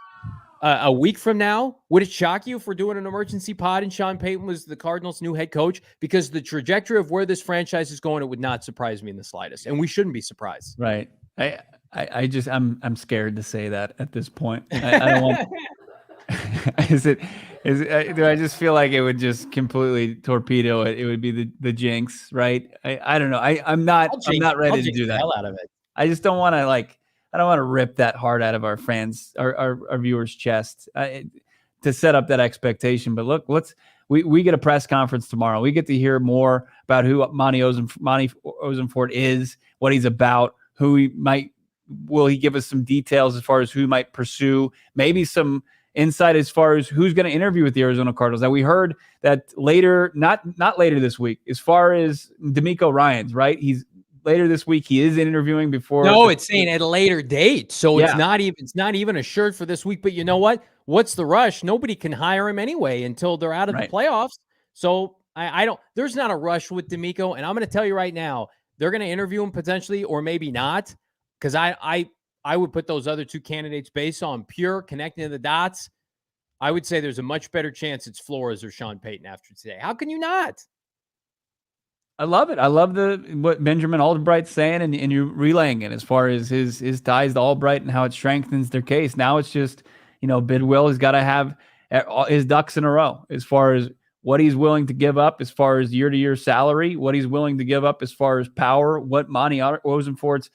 a week from now, would it shock you if we're doing an emergency pod and Sean Payton was the Cardinals' new head coach? Because the trajectory of where this franchise is going, it would not surprise me in the slightest, and we shouldn't be surprised. Right. I'm scared to say that at this point. I don't want. Do I just feel like it would just completely torpedo it? It would be the jinx, right? I don't know. I'm not ready to do that. Hell out of it. I just don't want to I don't want to rip that heart out of our fans, our viewers' chest to set up that expectation. But look, we get a press conference tomorrow. We get to hear more about who Monti Ossenfort is, what he's about, who he might. Will he give us some details as far as who might pursue, maybe some insight as far as who's going to interview with the Arizona Cardinals? Now, we heard that later, not later this week, as far as D'Amico Ryans, right? He's later this week. He is interviewing before. No, it's saying at a later date. So it's not even assured for this week. But you know what? What's the rush? Nobody can hire him anyway until they're out of the playoffs. So there's not a rush with D'Amico. And I'm going to tell you right now, they're going to interview him potentially, or maybe not. Because I would put those other two candidates based on pure connecting the dots. I would say there's a much better chance it's Flores or Sean Payton after today. How can you not? I love it. I love what Benjamin Albright's saying, and you relaying it as far as his ties to Albright and how it strengthens their case. Now it's just, Bidwill has got to have his ducks in a row as far as what he's willing to give up as far as year-to-year salary, what he's willing to give up as far as power, what Monti Ossenfort's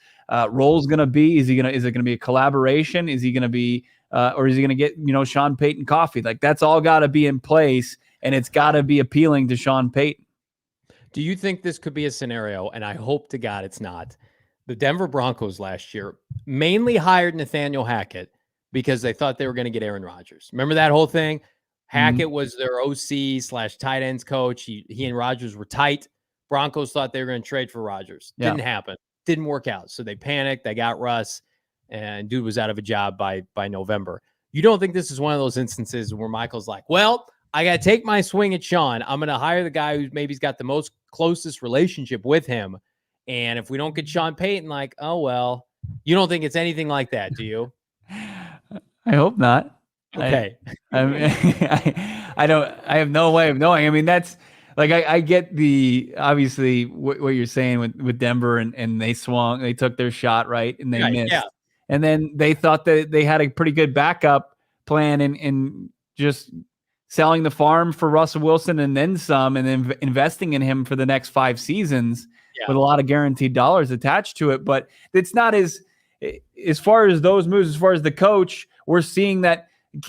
role is going to be. Is it going to be a collaboration? Is he going to be, or is he going to get, Sean Payton coffee? Like, that's all got to be in place, and it's got to be appealing to Sean Payton. Do you think this could be a scenario? And I hope to God it's not. The Denver Broncos last year mainly hired Nathaniel Hackett because they thought they were going to get Aaron Rodgers. Remember that whole thing? Hackett was their OC/tight ends coach. He and Rodgers were tight. Broncos thought they were going to trade for Rodgers. Didn't happen. Didn't work out. So they panicked. They got Russ, and dude was out of a job by November. You don't think this is one of those instances where Michael's like, well, I got to take my swing at Sean. I'm going to hire the guy who maybe's got the most closest relationship with him. And if we don't get Sean Payton, like, oh, well, you don't think it's anything like that, do you? I hope not. Okay. I mean, I don't, I have no way of knowing. I mean, that's like, I get the, obviously what you're saying with Denver and they took their shot, right. And they missed. Yeah. And then they thought that they had a pretty good backup plan in just selling the farm for Russell Wilson and then some, and then investing in him for the next 5 seasons with a lot of guaranteed dollars attached to it. But it's not as far as those moves, as far as the coach, we're seeing that,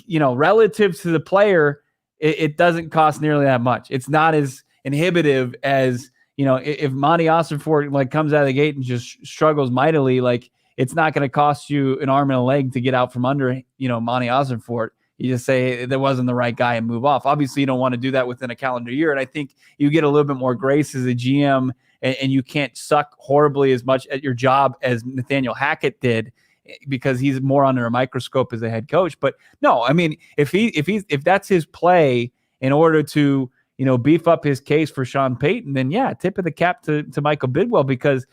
relative to the player, it doesn't cost nearly that much. It's not as inhibitive as, if Monti Ossenfort like comes out of the gate and just struggles mightily, like it's not going to cost you an arm and a leg to get out from under, Monti Ossenfort. You just say there wasn't the right guy and move off. Obviously, you don't want to do that within a calendar year. And I think you get a little bit more grace as a GM, and you can't suck horribly as much at your job as Nathaniel Hackett did, because he's more under a microscope as a head coach. But no, I mean, if that's his play in order to, beef up his case for Sean Payton, then yeah, tip of the cap to Michael Bidwill, because,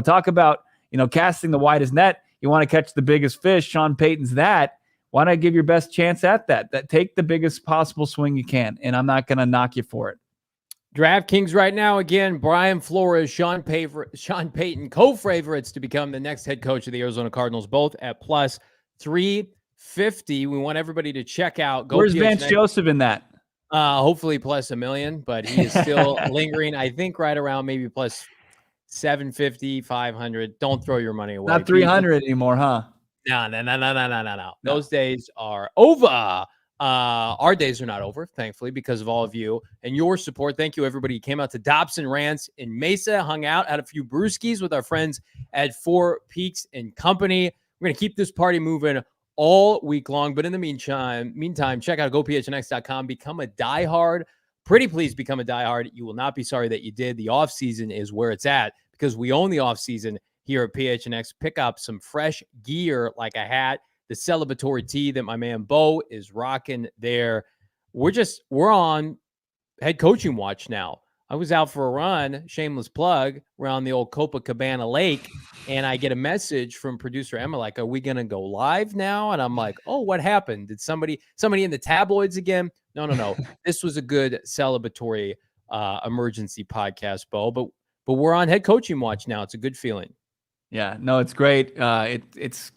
talk about, casting the widest net. You want to catch the biggest fish. Sean Payton's that. Why not give your best chance at that? Take the biggest possible swing you can, and I'm not going to knock you for it. DraftKings right now, again, Brian Flores, Sean Payton, co-favorites to become the next head coach of the Arizona Cardinals, both at plus 350. We want everybody to check out. Where's Vance Joseph in that? Hopefully plus $1 million, but he is still lingering, I think, right around maybe plus 750, 500. Don't throw your money away. Not 300 anymore, huh? No. Those days are over. Our days are not over, thankfully, because of all of you and your support. Thank you, everybody who came out to Dobson Ranch in Mesa, hung out, had a few brewskis with our friends at Four Peaks and Company. We're going to keep this party moving all week long. But in the meantime, check out gophnx.com. Become a diehard. Pretty please become a diehard. You will not be sorry that you did. The off season is where it's at, because we own the off season here at PHNX. Pick up some fresh gear like a hat, the celebratory tee that my man Bo is rocking there. We're on head coaching watch now. I was out for a run, shameless plug, around the old Copacabana Lake, and I get a message from producer Emma like, are we going to go live now? And I'm like, oh, what happened? Did somebody in the tabloids again? No. This was a good celebratory emergency podcast, Bo, but we're on head coaching watch now. It's a good feeling. Yeah, no, it's great. It's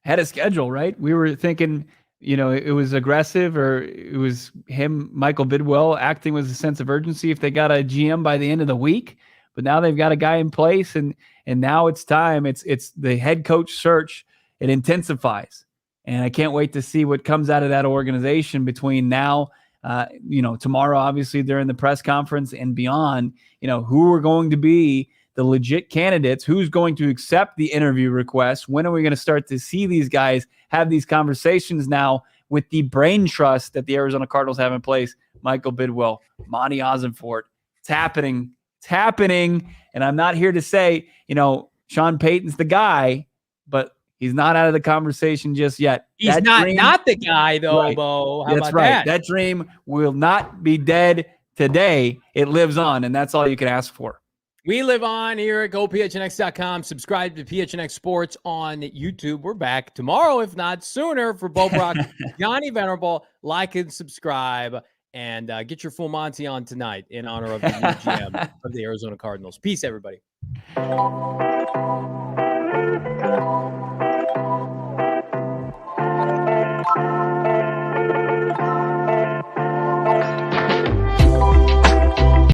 had a schedule, right? We were thinking, it was aggressive, or it was him, Michael Bidwill, acting with a sense of urgency if they got a GM by the end of the week. But now they've got a guy in place, and now it's time. It's the head coach search. It intensifies, and I can't wait to see what comes out of that organization between now, tomorrow, obviously during the press conference and beyond. Who are going to be the legit candidates, who's going to accept the interview request. When are we going to start to see these guys have these conversations now with the brain trust that the Arizona Cardinals have in place? Michael Bidwill, Monti Ossenfort. It's happening. And I'm not here to say, Sean Payton's the guy, but he's not out of the conversation just yet. He's not the guy, though, right. Bo. How about that? That dream will not be dead today. It lives on, and that's all you can ask for. We live on here at gophnx.com. Subscribe to PHNX Sports on YouTube. We're back tomorrow, if not sooner, for Bo Brock, Johnny Venerable. Like and subscribe, and get your full Monty on tonight in honor of the new GM of the Arizona Cardinals. Peace, everybody.